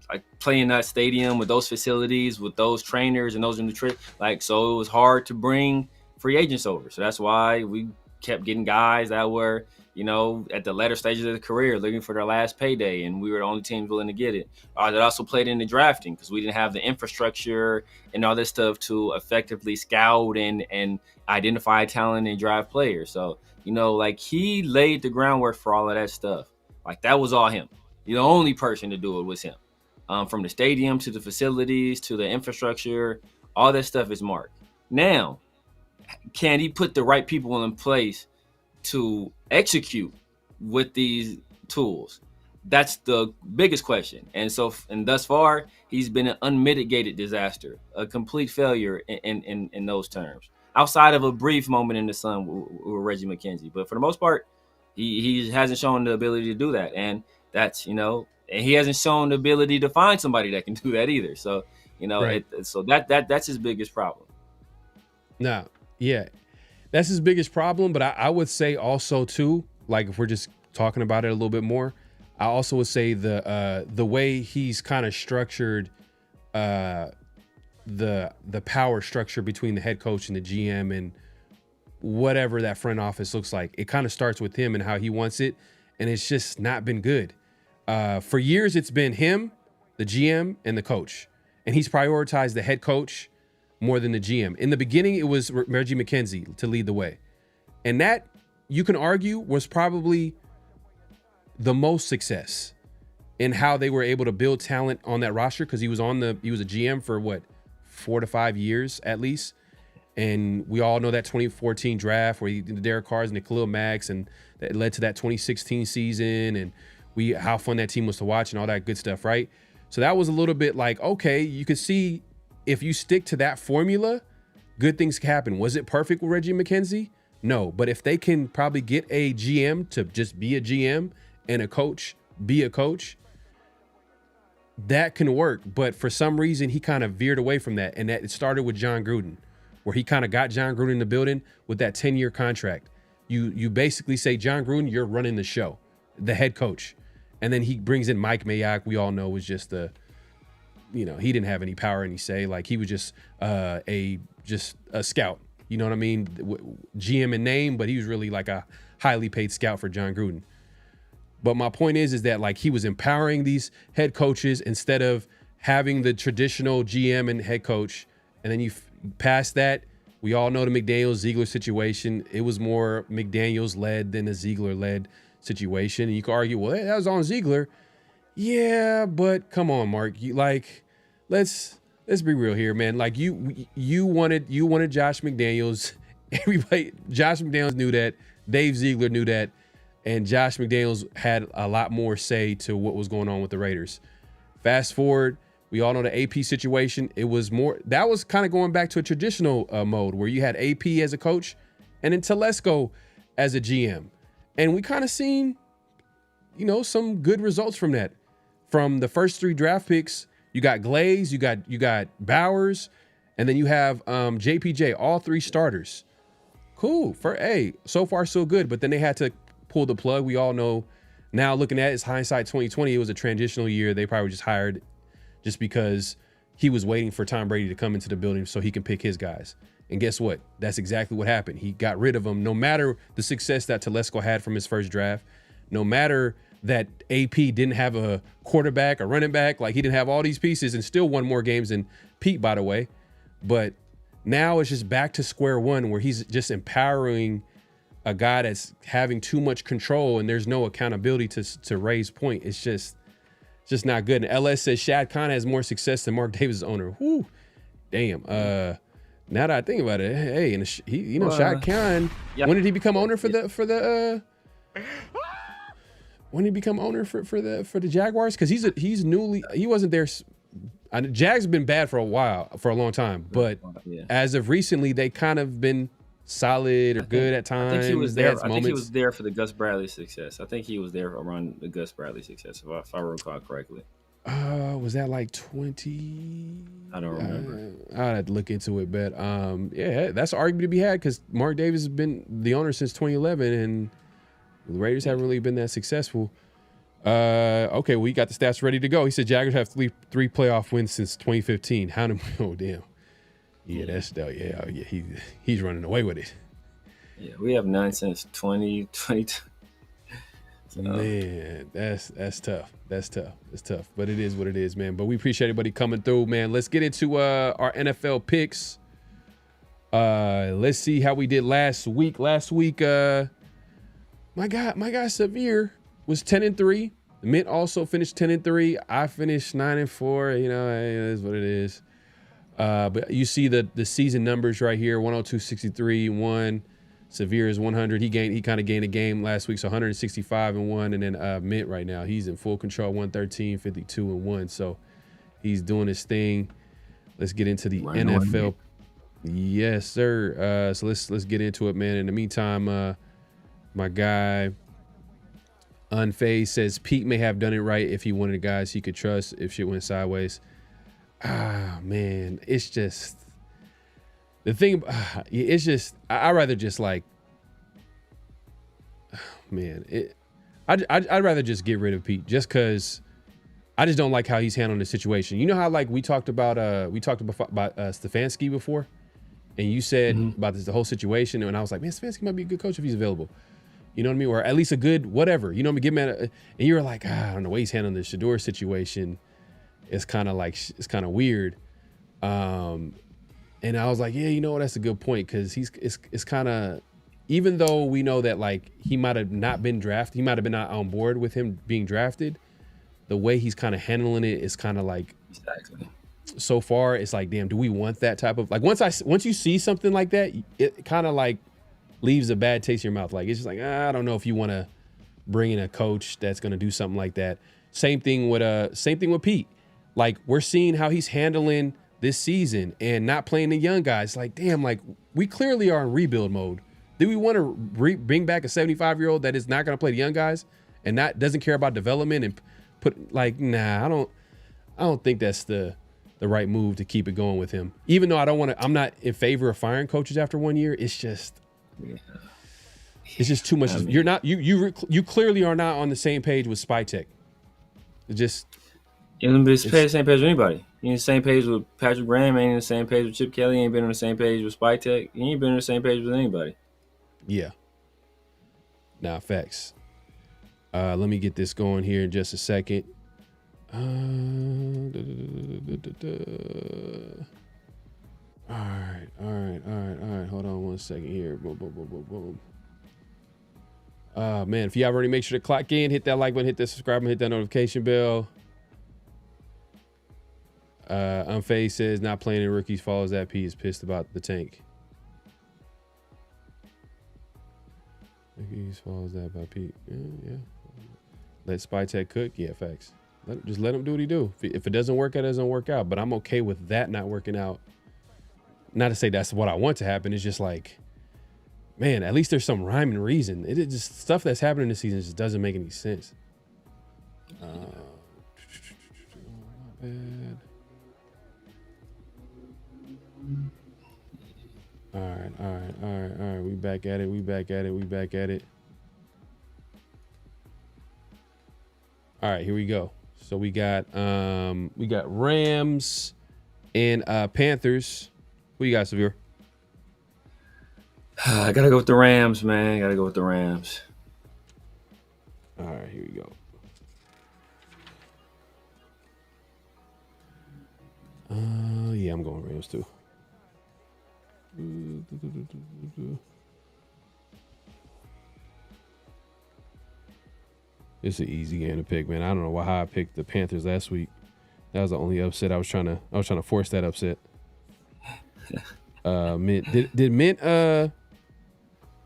like play in that stadium with those facilities, with those trainers and those nutrition. So it was hard to bring free agents over. So that's why we kept getting guys that were, you know, at the latter stages of the career looking for their last payday, and we were the only team willing to get it. That also played in the drafting because we didn't have the infrastructure and all this stuff to effectively scout and identify talent and draft players. So, you know, like he laid the groundwork for all of that stuff. Like that was all him. The only person to do it was him. From the stadium to the facilities to the infrastructure, all that stuff is Mark. Now, can he put the right people in place to execute with these tools? That's the biggest question. And thus far, he's been an unmitigated disaster, a complete failure in those terms. Outside of a brief moment in the sun with Reggie McKenzie, but for the most part, he hasn't shown the ability to do that, and that's and he hasn't shown the ability to find somebody that can do that either. So right. That's his biggest problem. Now, yeah. That's his biggest problem, but I would say also too, like if we're just talking about it a little bit more, I also would say the way he's kind of structured the power structure between the head coach and the GM and whatever that front office looks like. It kind of starts with him and how he wants it, and it's just not been good. For years, it's been him, the GM, and the coach, and he's prioritized the head coach more than the GM. In the beginning, it was Reggie McKenzie to lead the way. And that, you can argue, was probably the most success in how they were able to build talent on that roster because he was a GM for 4 to 5 years at least. And we all know that 2014 draft where he did the Derek Carrs and the Khalil Macks, and that led to that 2016 season and how fun that team was to watch and all that good stuff, right? So that was a little bit like, okay, you could see if you stick to that formula, good things can happen. Was it perfect with Reggie McKenzie? No, but if they can probably get a GM to just be a GM and a coach be a coach, that can work. But for some reason, he kind of veered away from that. And that it started with John Gruden, where he kind of got John Gruden in the building with that 10-year contract. You basically say, John Gruden, you're running the show, the head coach. And then he brings in Mike Mayock, we all know was just he didn't have any power, any say. Like he was just a scout. You know what I mean? GM in name, but he was really like a highly paid scout for John Gruden. But my point is that like he was empowering these head coaches instead of having the traditional GM and head coach. And then you past that, we all know the McDaniels-Ziegler situation. It was more McDaniels-led than a Ziegler-led situation. And you could argue, well, hey, that was on Ziegler. Yeah, but come on, Mark. Let's be real here, man. Like you wanted Josh McDaniels. Josh McDaniels knew that. Dave Ziegler knew that, and Josh McDaniels had a lot more say to what was going on with the Raiders. Fast forward, we all know the AP situation. It was more that was kind of going back to a traditional mode where you had AP as a coach, and then Telesco as a GM. And we kind of seen, you know, some good results from that. From the first 3 draft picks, you got Glaze, you got Bowers, and then you have JPJ, all 3 starters. Cool. So far so good. But then they had to pull the plug. We all know now, looking at it, it's hindsight 2020. It was a transitional year. They probably just hired just because he was waiting for Tom Brady to come into the building so he can pick his guys. And guess what? That's exactly what happened. He got rid of them. No matter the success that Telesco had from his first draft, no matter that AP didn't have a quarterback, a running back, like he didn't have all these pieces and still won more games than Pete, by the way. But now it's just back to square one where he's just empowering a guy that's having too much control and there's no accountability to raise point. It's just not good. And LS says Shad Khan has more success than Mark Davis' owner. Whoo, damn. Now that I think about it, hey, and Shad Khan, when did he become owner for the when did he become owner for the Jaguars? Because he wasn't there. Jags have been bad for a long time, but as of recently, they kind of been solid or good at times. I think he was there. I think he was there for the Gus Bradley success. I think he was there around the Gus Bradley success, if I recall correctly. Was that like 20? I don't remember. I'd have to look into it, but yeah, that's an argument to be had because Mark Davis has been the owner since 2011, and the Raiders haven't really been that successful. Okay, we got the stats ready to go. He said Jaguars have three playoff wins since 2015. How do? Oh, damn. Yeah, he's running away with it. Yeah, we have none since 2022. So. Man, that's tough. That's tough. It's tough, but it is what it is, man. But we appreciate everybody coming through, man. Let's get into our NFL picks. Let's see how we did last week. Last week, my guy Severe was 10-3. Mint also finished 10-3. I finished 9-4. You know, it is what it is. But you see the season numbers right here: 102-63-1. Severe is 100. He kind of gained a game last week, so 165-1. And then Mint right now, he's in full control, 113-52-1. So he's doing his thing. Let's get into the NFL. Yes, sir. So let's get into it, man. In the meantime, my guy Unfazed says Pete may have done it right if he wanted guys he could trust if shit went sideways. Man, it's just the thing. It's just I rather just like, man, I'd rather just get rid of Pete just because I just don't like how he's handling the situation. You know how like we talked about Stefanski before, and you said about the whole situation, and I was like, man, Stefanski might be a good coach if he's available. You know what I mean? Or at least a good whatever. You know what I mean? Give man, and you were like, I don't know the way he's handling the Shador situation. It's kind of weird. And I was like, yeah, you know what? That's a good point because it's kind of, even though we know that like he might have not been drafted, he might have been not on board with him being drafted. The way he's kind of handling it is kind of like, exactly. So far, it's like, damn, do we want that type of like once you see something like that, it kind of like leaves a bad taste in your mouth. Like it's just like I don't know if you want to bring in a coach that's going to do something like that. Same thing with Pete. Like we're seeing how he's handling this season and not playing the young guys. Like damn, like we clearly are in rebuild mode. Do we want to bring back a 75-year-old that is not going to play the young guys and doesn't care about development and put like nah? I don't think that's the right move to keep it going with him. Even though I'm not in favor of firing coaches after 1 year. It's just. Yeah. It's just too much. I mean, you clearly are not on the same page with Spytech. It just you ain't the same page with anybody. You ain't the same page with Patrick Graham, ain't on the same page with Chip Kelly, ain't been on the same page with Spytech. You ain't been on the same page with anybody. Yeah. Nah, facts. Let me get this going here in just a second. All right. Hold on 1 second here. Boom. Man, if you haven't already, make sure to clock in, hit that like button, hit that subscribe button, hit that notification bell. Unfazed says not playing in rookies follows that P is pissed about the tank. Rookies follows that by Pete. Yeah. Let Spytech cook. Yeah, facts. Just let him do what he do. If it doesn't work out, it doesn't work out. But I'm okay with that not working out. Not to say that's what I want to happen. It's just like, man, at least there's some rhyme and reason. It just stuff that's happening this season just doesn't make any sense. Bad. All right. We back at it. All right, here we go. So we got Rams and Panthers. Who you got, Severe? I gotta go with the Rams, man. Gotta go with the Rams. All right, here we go. Yeah, I'm going Rams too. It's an easy game to pick, man. I don't know how I picked the Panthers last week. That was the only upset I was trying to force that upset. Mint did Mint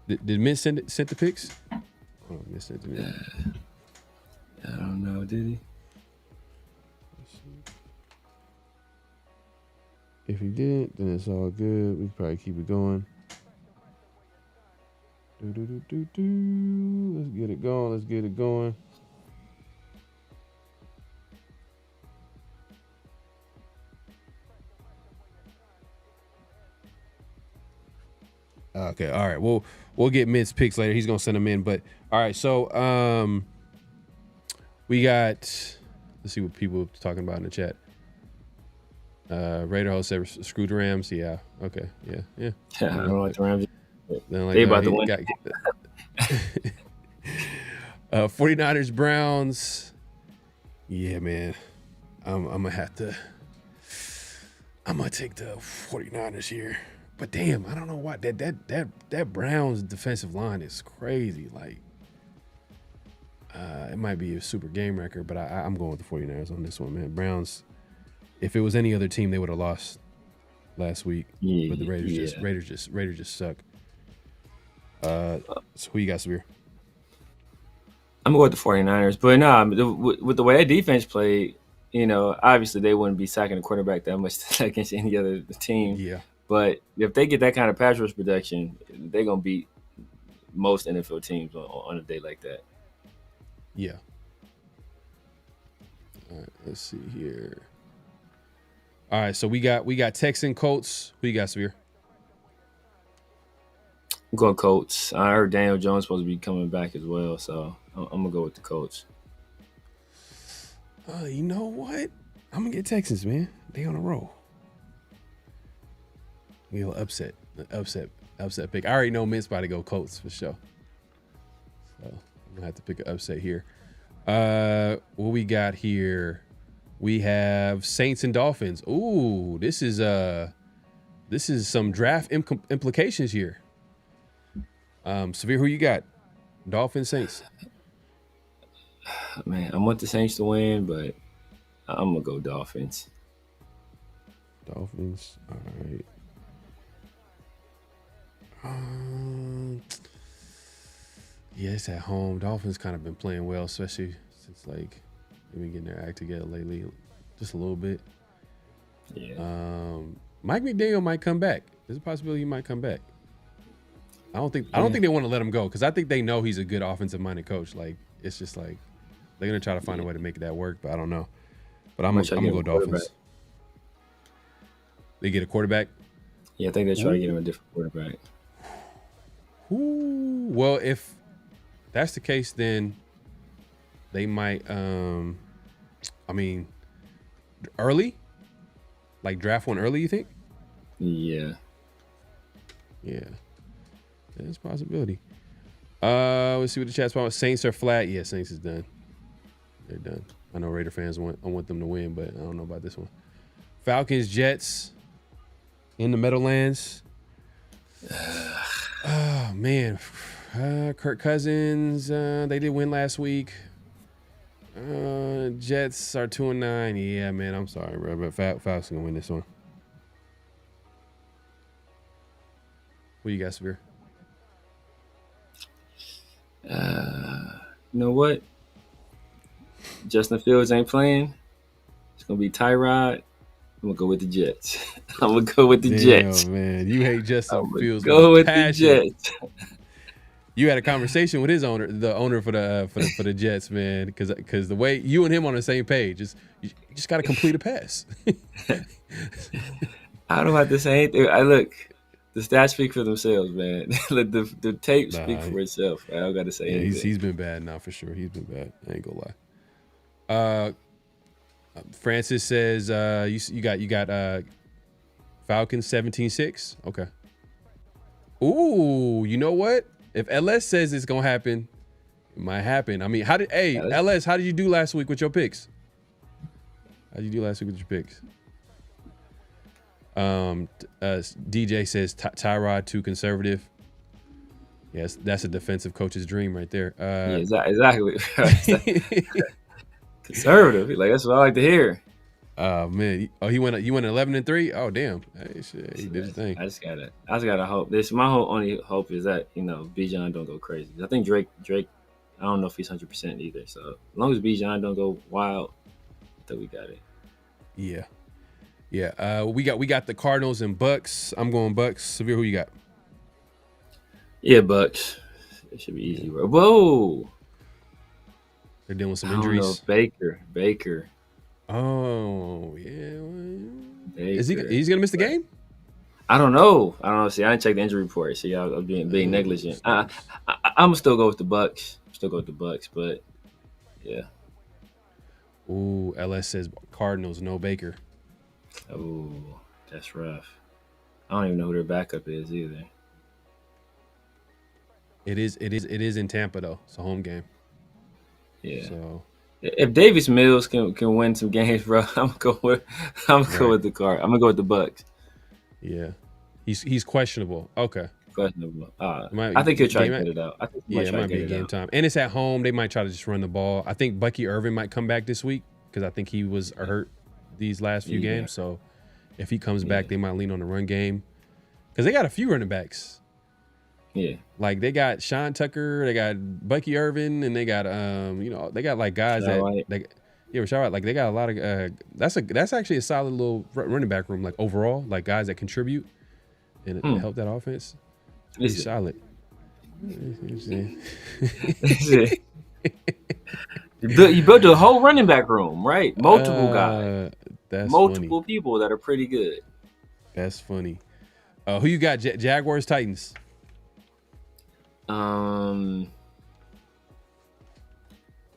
did Mint send the picks? Oh, Mint sent it in. I don't know, did he? If he did, then it's all good. We can probably keep it going. Let's get it going. Okay, all right. We'll get Mint's picks later. He's gonna send them in. But all right, so we got. Let's see what people are talking about in the chat. Raider host said screw the Rams. Yeah. Okay. Yeah. Yeah, I don't like the Rams. They about to win. 49ers Browns. Yeah, man. I'm gonna take the 49ers here. But damn, I don't know why that Browns defensive line is crazy. Like, it might be a super game record, but I'm going with the 49ers on this one, man. Browns. If it was any other team, they would have lost last week. Yeah, but the Raiders just suck. So who you got, Sabir? I'm going with the 49ers. But with the way that defense played, obviously they wouldn't be sacking the quarterback that much against any other team. Yeah. But if they get that kind of pass rush production, they're going to beat most NFL teams on a day like that. Yeah. All right, let's see here. All right, so we got Texan Colts. Who you got, Severe? I'm going Colts. I heard Daniel Jones supposed to be coming back as well, so I'm gonna go with the Colts. You know what? I'm gonna get Texans, man. They on a roll. We'll upset pick. I already know Mint's about to go Colts for sure. So I'm gonna have to pick an upset here. What we got here? We have Saints and Dolphins. Ooh, this is some draft implications here. Severe, who you got? Dolphins, Saints. Man, I want the Saints to win, but I'm gonna go Dolphins. Dolphins. All right. Yeah, it's at home. Dolphins kind of been playing well, especially since they've been getting their act together lately, just a little bit. Yeah. Mike McDaniel might come back. There's a possibility he might come back. I don't think they want to let him go because I think they know he's a good offensive-minded coach. Like, it's just like they're gonna try to find a way to make that work, but I don't know. But I'm gonna go Dolphins. They get a quarterback. Yeah, I think they try to get him a different quarterback. Ooh. Well, if that's the case, then they might. Early, like draft one early. You think? Yeah. Yeah, that's a possibility. Let's see what the chat's about. Saints are flat. Yeah, Saints is done. They're done. I know Raider fans I want them to win, but I don't know about this one. Falcons, Jets in the Meadowlands. Oh man, Kirk Cousins. They did win last week. Jets are 2-9. Yeah, man, I'm sorry, bro, but Falcons gonna win this one. What do you got, Severe? You know what? Justin Fields ain't playing. It's gonna be Tyrod. I'm gonna go with the Jets. I'm gonna go with the Damn, Jets. man, you hate Justin I'm gonna Fields go with with the passion. Jets. You had a conversation with the owner for the Jets, man, because the way you and him on the same page is you just got to complete a pass. I don't have to say anything. I look, the stats speak for themselves, man. Let the tape speak for itself. I don't got to say anything. He's been bad now for sure. He's been bad. I ain't gonna lie. Francis says you got Falcons 17-6. Okay. Ooh, you know what? If LS says it's gonna happen, it might happen. I mean, LS, how did you do last week with your picks? How did you do last week with your picks? DJ says Tyrod too conservative. Yes, that's a defensive coach's dream right there. Yeah, exactly. Conservative, like that's what I like to hear. Oh man, you went 11-3. Oh damn, hey, shit, he did his thing. I just gotta hope. My only hope is that Bijan don't go crazy. I think Drake. I don't know if he's 100% either. So as long as Bijan don't go wild, I think we got it. Yeah. We got the Cardinals and Bucks. I'm going Bucks. Severe, who you got? Yeah, Bucks. It should be easy, bro. Whoa. They're dealing with some injuries. Baker. Oh yeah. Baker. He's gonna miss the game? I don't know. See, I didn't check the injury report. See, I was being negligent. I'm gonna still go with the Bucks. But yeah. Ooh, LS says Cardinals, no Baker. Oh, that's rough. I don't even know who their backup is either. It is in Tampa though. It's a home game. Yeah. So if Davis Mills can win some games, bro, I'm gonna go with the card. I'm gonna go with the Bucks. Yeah. He's questionable. Okay. Questionable. I think he'll try to get it out. It might be game time. And it's at home. They might try to just run the ball. I think Bucky Irvin might come back this week because I think he was hurt these last few games. So if he comes back, they might lean on the run game because they got a few running backs. Yeah, like they got Sean Tucker, they got Bucky Irvin, and they got they got like guys Rashad White. Like they got a lot of that's actually a solid little running back room, like overall, like guys that contribute and help that offense. It's solid. You built a whole running back room, right? Multiple guys. That's multiple funny. People that are pretty good. That's funny. Who you got? Jaguars, Titans. I'm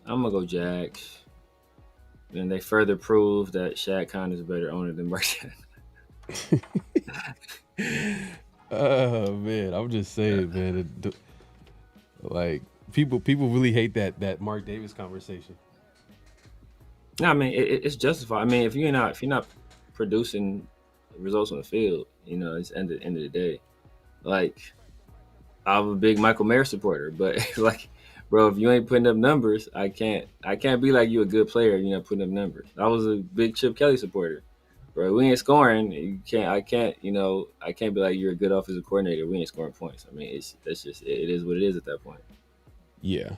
gonna go Jags. And they further prove that Shaq Khan is a better owner than Mark. Oh man, I'm just saying, man. Like people really hate that Mark Davis conversation. No, I mean it's justified. I mean if you're not producing results on the field, it's end of the day. Like I'm a big Michael Mayer supporter, but like, bro, if you ain't putting up numbers, I can't be like you a good player. You're not putting up numbers. I was a big Chip Kelly supporter, bro. We ain't scoring. I can't be like you're a good offensive coordinator. We ain't scoring points. I mean, it is what it is at that point. Yeah.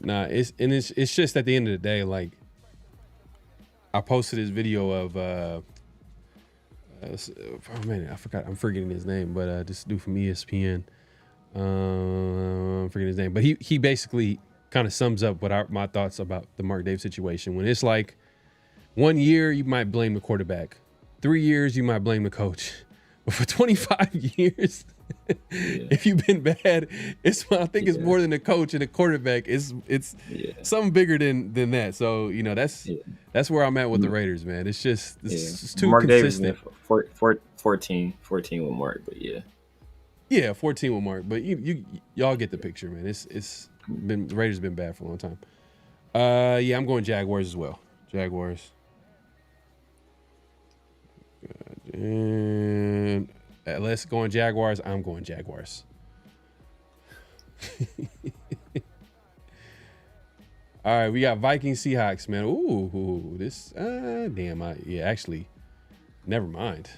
Nah, it's just at the end of the day, like I posted this video of I forgot. I'm forgetting his name, but this dude from ESPN. I'm forgetting his name, but he basically kind of sums up what my thoughts about the Mark Davis situation. When it's like 1 year, you might blame the quarterback. 3 years, you might blame the coach. But for 25 years, if you've been bad, it's more than the coach and the quarterback. It's something bigger than that. So that's where I'm at with the Raiders, man. It's just it's too Mark consistent. Davis, 14 with Mark, but yeah. Yeah, 14 with Mark, but y'all get the picture, man. The Raiders been bad for a long time. I'm going Jaguars as well. Jaguars. And let's go on Jaguars. I'm going Jaguars. All right, we got Vikings Seahawks, man. Ooh, this actually, never mind.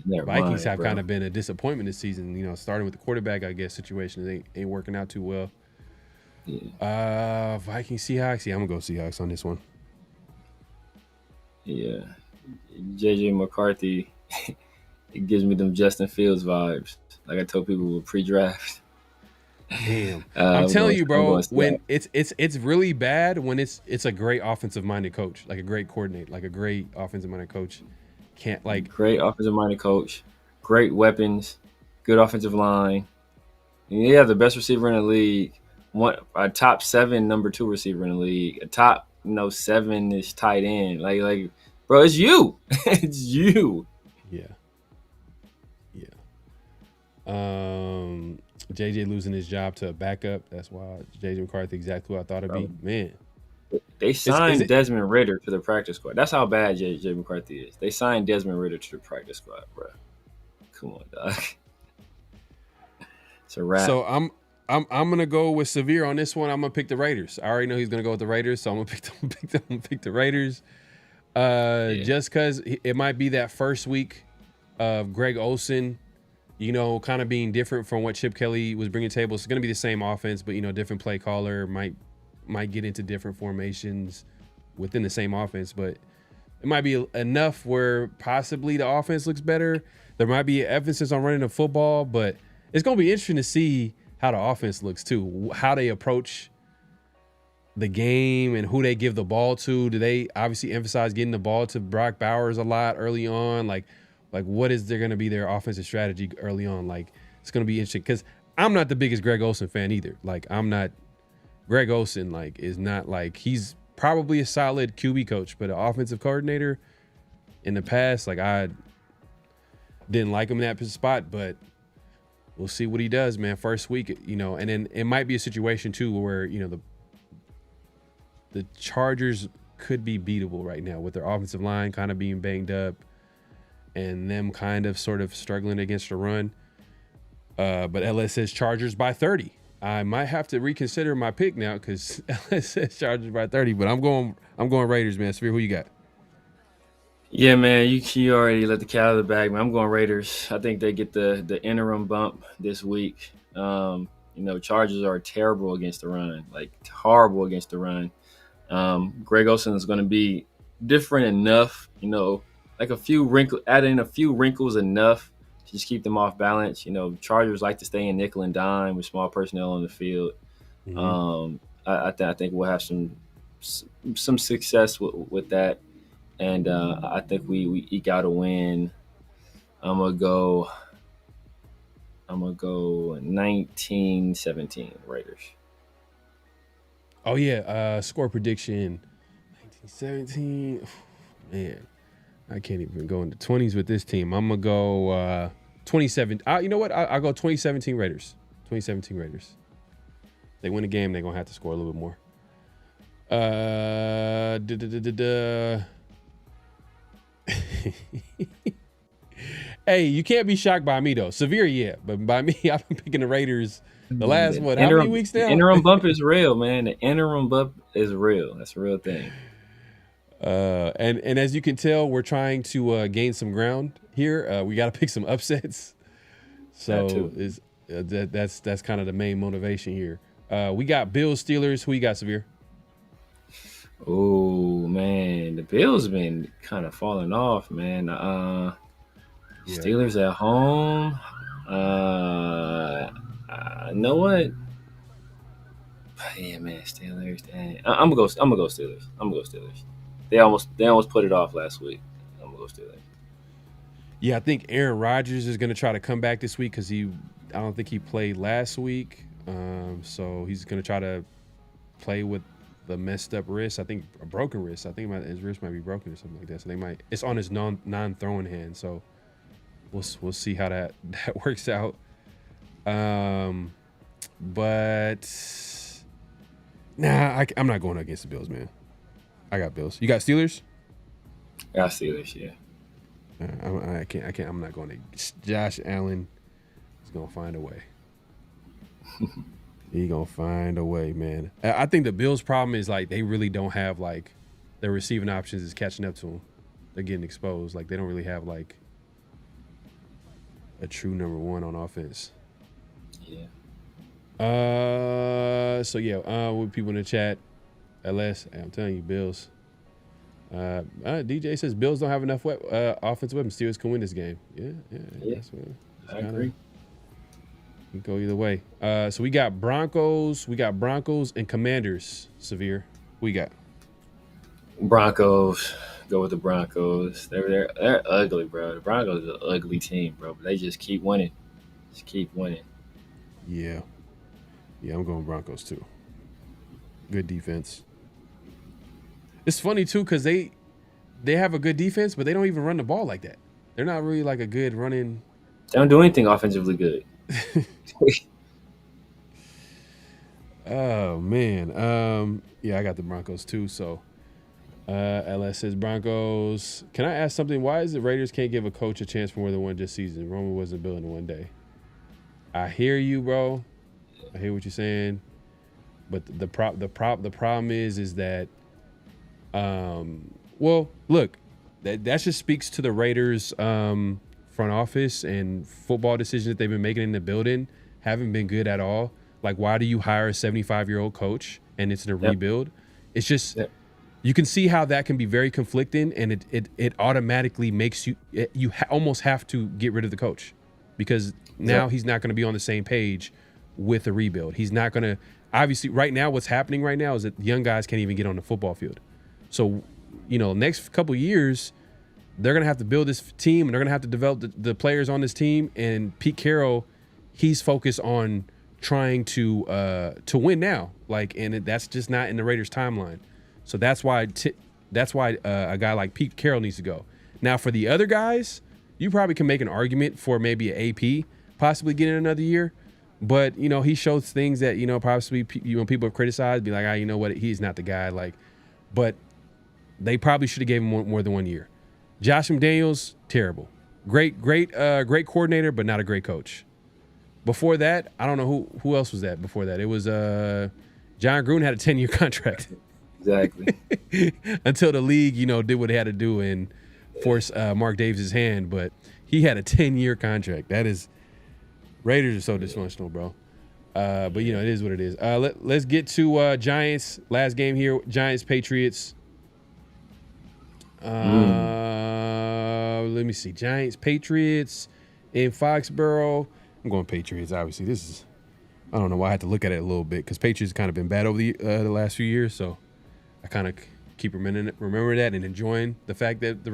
Vikings have kind of been a disappointment this season. Starting with the quarterback, I guess, situation ain't working out too well. Yeah. Vikings Seahawks. Yeah, I'm gonna go Seahawks on this one. Yeah. JJ McCarthy, it gives me them Justin Fields vibes. Like I told people with pre-draft. Damn. I'm telling you, I'm bro, going when it's really bad when it's a great offensive minded coach, like a great coordinator, like a great offensive minded coach. Can't like great offensive minded coach, great weapons, good offensive line. And yeah, the best receiver in the league. A top 7 number 2 receiver in the league. A top 7-ish tight end. Like bro, it's you. It's you. yeah. JJ losing his job to a backup. That's why JJ McCarthy exactly who I thought it'd be. Man. They Is signed it Desmond Ritter to the practice squad. That's how bad JJ McCarthy is. They signed Desmond Ritter to the practice squad, bro. Come on, dog. It's a wrap. so I'm gonna go with Severe on this one. I'm gonna pick the Raiders. I already know he's gonna go with the Raiders, so I'm gonna pick the Raiders. Just because it might be that first week of Greg Olsen, kind of being different from what Chip Kelly was bringing to the table. It's gonna be the same offense, but different play caller might get into different formations within the same offense, but it might be enough where possibly the offense looks better. There might be emphasis on running the football, but it's gonna be interesting to see how the offense looks too, how they approach the game and who they give the ball to. Do they obviously emphasize getting the ball to Brock Bowers a lot early on? Like what is there going to be their offensive strategy early on? Like, it's going to be interesting because I'm not the biggest Greg Olsen fan either. Like, Greg Olsen, like, is not like, he's probably a solid QB coach, but an offensive coordinator in the past, like, I didn't like him in that spot, but we'll see what he does, man. First week, and then it might be a situation too where, the Chargers could be beatable right now with their offensive line kind of being banged up and them kind of sort of struggling against the run. But LS says Chargers by 30. I might have to reconsider my pick now because LS says Chargers by 30, but I'm going Raiders, man. Severe, who you got? Yeah, man, you already let the cat out of the bag, man. I'm going Raiders. I think they get the interim bump this week. Chargers are terrible against the run, like horrible against the run. Greg Olsen is going to be different enough, like add in a few wrinkles enough to just keep them off balance. Chargers like to stay in nickel and dime with small personnel on the field. Mm-hmm. I think we'll have some success with that, and I think we eke out a win. I'm gonna go 19-17 Raiders. Oh yeah, score prediction 1917. Man, I can't even go into 20s with this team. I'm gonna go 27. You know what? I'll go 2017 Raiders. 2017 Raiders. They win a game, they're gonna have to score a little bit more. Hey, you can't be shocked by me though. Severe, yeah, but by me, I've been picking the Raiders. The last how many weeks now? The interim bump is real, man. The interim bump is real. That's a real thing. And as you can tell, we're trying to gain some ground here. We got to pick some upsets. So that's kind of the main motivation here. We got Bills, Steelers. Who you got, Severe? Oh man, the Bills been kind of falling off, man. Steelers at home. You know what? Yeah, man, Steelers. Dang. I'm gonna go Steelers. They almost put it off last week. I'm gonna go Steelers. Yeah, I think Aaron Rodgers is gonna try to come back this week because I don't think he played last week. So he's gonna try to play with the messed up wrist. I think a broken wrist. I think his wrist might be broken or something like that. So it's on his non-throwing hand. So we'll see how that works out. But nah, I'm not going against the Bills, man. I got Bills. You got Steelers? I got Steelers, yeah. I can't. I'm not going to. Josh Allen is gonna find a way. He gonna find a way, man. I think the Bills' problem is like they really don't have like their receiving options is catching up to them. They're getting exposed. Like they don't really have like a true number one on offense. Yeah. So yeah, with people in the chat, LS, I'm telling you, Bills. DJ says Bills don't have enough offensive weapons. Steelers can win this game. Yeah. That's I agree. You can go either way. So we got Broncos and Commanders. Severe. We got Broncos. Go with the Broncos. They're ugly, bro. The Broncos are an ugly team, bro. But they just keep winning. Yeah, I'm going Broncos too. Good defense. It's funny too because they have a good defense, but they don't even run the ball like that. They're not really like a good running. They don't do anything offensively good. Oh man. Yeah, I got the Broncos too. So, LS says Broncos. Can I ask something? Why is it Raiders can't give a coach a chance for more than one just season? Roman wasn't built in one day. I hear you, bro. I hear what you're saying, but the problem is that, well, look, that just speaks to the Raiders front office and football decisions that they've been making in the building haven't been good at all. Like, why do you hire a 75-year-old coach and it's in a rebuild? It's just you can see how that can be very conflicting, and it automatically makes you almost have to get rid of the coach because now he's not going to be on the same page with the rebuild. He's not going to obviously right now. What's happening right now is that young guys can't even get on the football field. So, next couple of years, they're going to have to build this team and they're going to have to develop the players on this team. And Pete Carroll, he's focused on trying to win now. That's just not in the Raiders timeline. So that's why a guy like Pete Carroll needs to go. Now for the other guys, you probably can make an argument for maybe an AP possibly getting another year. But, he shows things that, possibly, people have criticized, be like, you know what, he's not the guy. But they probably should have gave him more than 1 year. Josh McDaniels, terrible. Great coordinator, but not a great coach. Before that, I don't know who else was that before that. It was John Gruden had a 10-year contract. Exactly. Until the league, did what they had to do and force Mark Davis' hand. But he had a 10-year contract. That is, Raiders are so dysfunctional, bro. But, it is what it is. Let's get to Giants. Last game here, Giants-Patriots. Let me see. Giants-Patriots in Foxborough. I'm going Patriots, obviously. I don't know why I had to look at it a little bit because Patriots have kind of been bad over the last few years. So I kind of keep remember that and enjoying the fact that the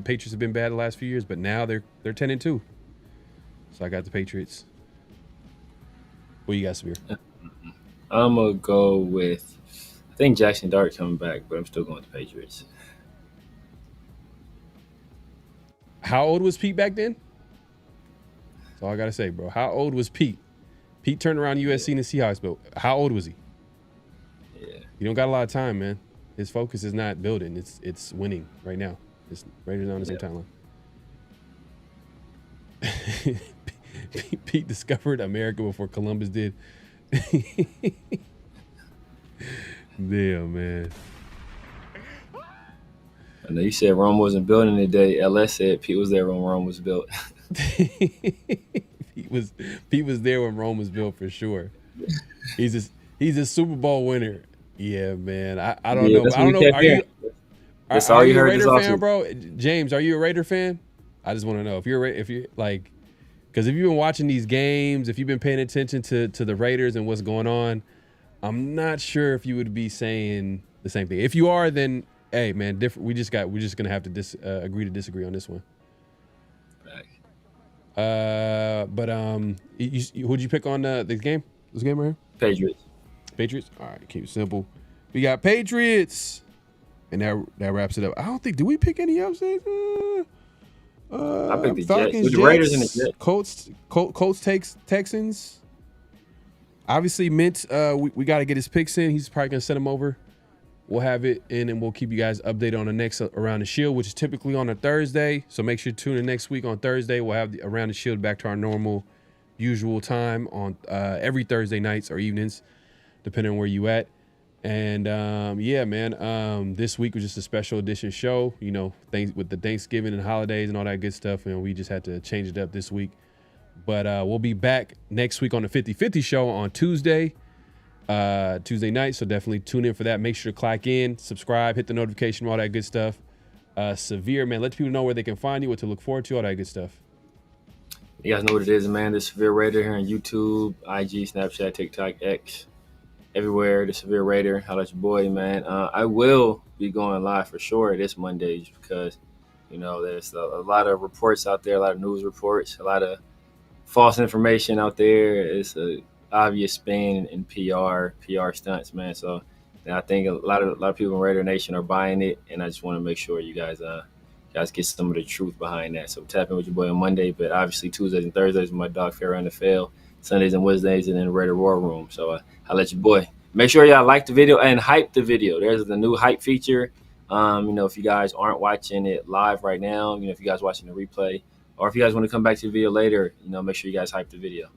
Patriots have been bad the last few years. But now they're 10-2. So I got the Patriots. What you got, Samir? I'm going to go with, I think Jackson Dart coming back, but I'm still going with the Patriots. How old was Pete back then? That's all I got to say, bro. How old was Pete? Pete turned around USC and the Seahawks, but how old was he? Yeah. You don't got a lot of time, man. His focus is not building. It's winning right now. It's Raiders on the same timeline. Pete discovered America before Columbus did. Damn, man. I know you said Rome wasn't built in the day. LS said Pete was there when Rome was built. Pete was there when Rome was built for sure. He's a Super Bowl winner. Yeah, man. I don't know. I don't know. Are you a Raider fan, bro? James, are you a Raider fan? I just want to know if you're like, because if you've been watching these games, if you've been paying attention to the Raiders and what's going on, I'm not sure if you would be saying the same thing. If you are, then hey, man, we're just gonna have to agree to disagree on this one. Who'd you pick on this game? This game right here? Patriots. All right, keep it simple. We got Patriots, and that wraps it up. I don't think. Do we pick any upsets? I picked the Falcons, Jets. With the Raiders and the Jets. Colts takes Texans. Obviously, Mint. We got to get his picks in. He's probably gonna send them over. We'll have it in, and we'll keep you guys updated on the next Around the Shield, which is typically on a Thursday. So make sure to tune in next week on Thursday. We'll have the Around the Shield back to our normal, usual time on every Thursday nights or evenings, depending on where you at. And yeah, man, this week was just a special edition show. Things with the Thanksgiving and holidays and all that good stuff. We just had to change it up this week. But we'll be back next week on the 50-50 show on Tuesday. Tuesday night. So definitely tune in for that. Make sure to click in, subscribe, hit the notification, all that good stuff. Severe, man, let people know where they can find you, what to look forward to, all that good stuff. You guys know what it is, man. The Severe Raider here on YouTube, IG, Snapchat, TikTok, X, everywhere. The Severe Raider. Holla at your boy, man. I will be going live for sure this Monday just because, there's a lot of reports out there, a lot of news reports, a lot of false information out there. It's a obvious spin and PR stunts, man. So I think a lot of people in Raider Nation are buying it, and I just want to make sure you guys get some of the truth behind that. So tap in with your boy on Monday, but obviously Tuesdays and Thursdays with my dog PharoahNFL, Sundays and Wednesdays, and then Raider War Room. So I'll let your boy. Make sure y'all like the video and hype the video. There's the new hype feature. If you guys aren't watching it live right now, if you guys watching the replay, or if you guys want to come back to the video later, make sure you guys hype the video.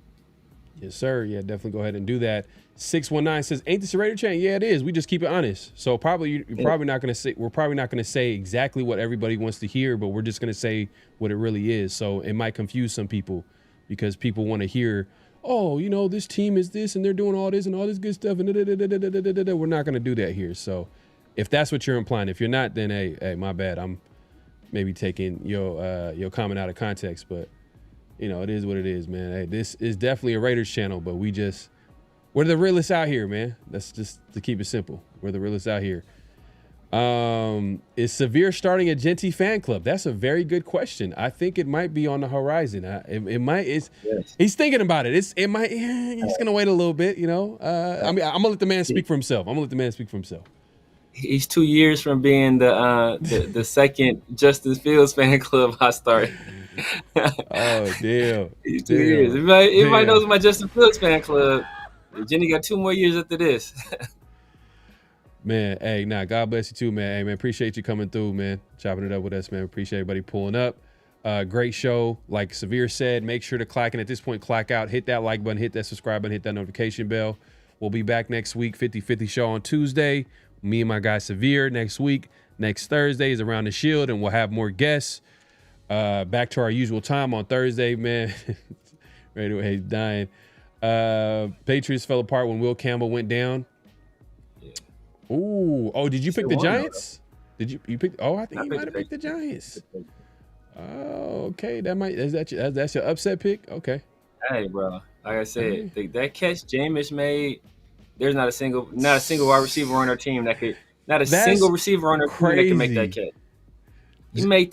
Yes, sir. Yeah, definitely go ahead and do that. 619 says, "Ain't this a Raider channel?" Yeah, it is. We just keep it honest. So probably we're probably not going to say exactly what everybody wants to hear, but we're just going to say what it really is. So it might confuse some people because people want to hear, oh, this team is this and they're doing all this and all this good stuff, and we're not going to do that here. So if that's what you're implying, if you're not, then hey, my bad. I'm maybe taking your comment out of context, but it is what it is, man. Hey, this is definitely a Raiders channel, but we're the realists out here, man. That's just to keep it simple. We're the realists out here. Is Severe starting a Genty fan club? That's a very good question. I think it might be on the horizon. Yes. He's thinking about it. He's gonna wait a little bit, I'm gonna let the man speak for himself. He's 2 years from being the second Justin Fields fan club I started. Oh, damn. He's 2 years. Everybody knows my Justin Fields fan club. Jenny got 2 more years after this. Man, hey, God bless you too, man. Hey, man, appreciate you coming through, man. Chopping it up with us, man. Appreciate everybody pulling up. Great show. Like Severe said, make sure to clack in at this point, clack out, hit that like button, hit that subscribe button, hit that notification bell. We'll be back next week, 50-50 show on Tuesday. Me and my guy Severe next week. Next Thursday is Around the Shield, and we'll have more guests. Back to our usual time on Thursday, man. Right away, he's dying. Patriots fell apart when Will Campbell went down. Yeah. Ooh. Oh, did you pick the Giants? Did you pick? Oh, I think you might have picked the Giants. Oh, okay. That's your upset pick? Okay. Hey, bro. Like I said, that catch Jameis made, there's not a single wide receiver on our team that could single receiver on our team that can make that catch. He made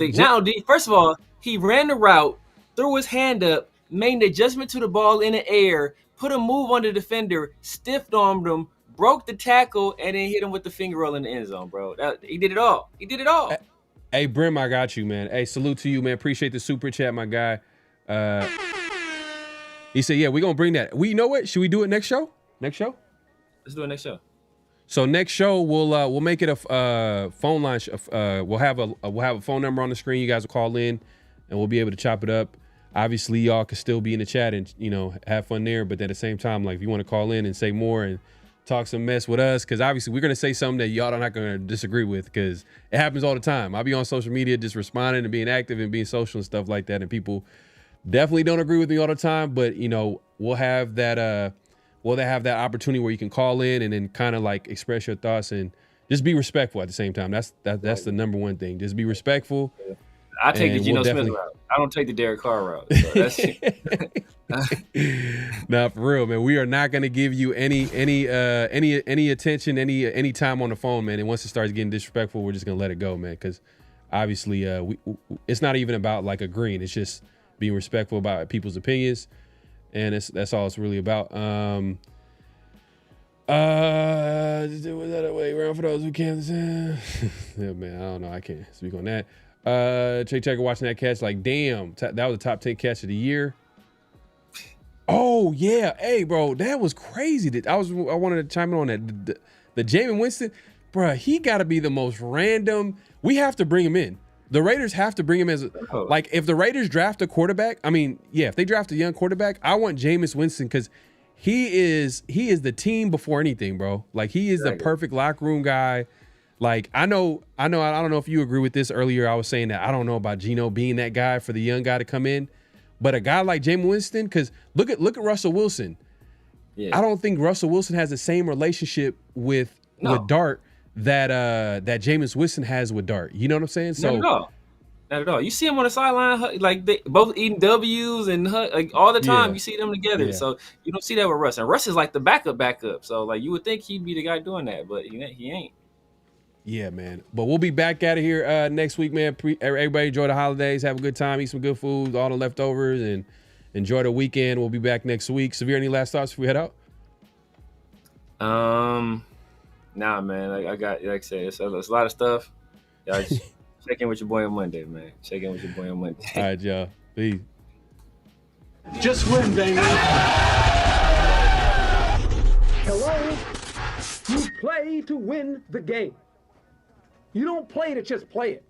first of all, he ran the route, threw his hand up, made an adjustment to the ball in the air, put a move on the defender, stiff-armed him, broke the tackle, and then hit him with the finger roll in the end zone, bro. He did it all. Hey, Brim, I got you, man. Hey, salute to you, man. Appreciate the super chat, my guy. He said, yeah, we're going to bring that. You know what? Should we do it next show? Let's do it next show. So next show we'll make it a phone line. We'll have a phone number on the screen. You guys will call in, and we'll be able to chop it up. Obviously, y'all can still be in the chat and have fun there. But at the same time, like if you want to call in and say more and talk some mess with us, because obviously we're gonna say something that y'all are not gonna disagree with, because it happens all the time. I'll be on social media just responding and being active and being social and stuff like that, and people definitely don't agree with me all the time. But we'll have that opportunity where you can call in and then kind of like express your thoughts and just be respectful at the same time. That's the number one thing. Just be respectful. I take the Geno Smith route. I don't take the Derek Carr route. So that's Nah, for real, man. We are not going to give you any attention, any time on the phone, man. And once it starts getting disrespectful, we're just going to let it go, man. Because obviously, it's not even about like agreeing. It's just being respectful about people's opinions, and that's all it's really about. Was that a way around for those who can't? Yeah, man. I don't know. I can't speak on that. Checker watching that catch, like, damn, that was a top 10 catch of the year. Oh yeah, hey bro, that was crazy. I wanted to chime in on that. The Jameis Winston, bro, he got to be the most random. We have to bring him in. The Raiders have to bring him as like if the Raiders draft a quarterback. I mean, yeah, if they draft a young quarterback, I want Jameis Winston because he is the team before anything, bro. Like he is the perfect locker room guy. Like I don't know if you agree with this. Earlier I was saying that I don't know about Geno being that guy for the young guy to come in, but a guy like Jameis Winston, because look at Russell Wilson. I don't think Russell Wilson has the same relationship with Dart that Jameis Winston has with Dart. You know what I'm saying? So not at all. Not at all. You see them on the sideline, like they both eating W's and like all the time. You see them together. Yeah. So you don't see that with Russ. And Russ is like the backup. So like you would think he'd be the guy doing that, but he ain't. Yeah, man. But we'll be back out of here next week, man. Everybody enjoy the holidays. Have a good time. Eat some good food, all the leftovers, and enjoy the weekend. We'll be back next week. Severe, any last thoughts before we head out? Nah, man. Like I said, it's a lot of stuff. Y'all just check in with your boy on Monday, man. Check in with your boy on Monday. All right, y'all. Peace. Just win, baby. Hello? You play to win the game. You don't play to just play it.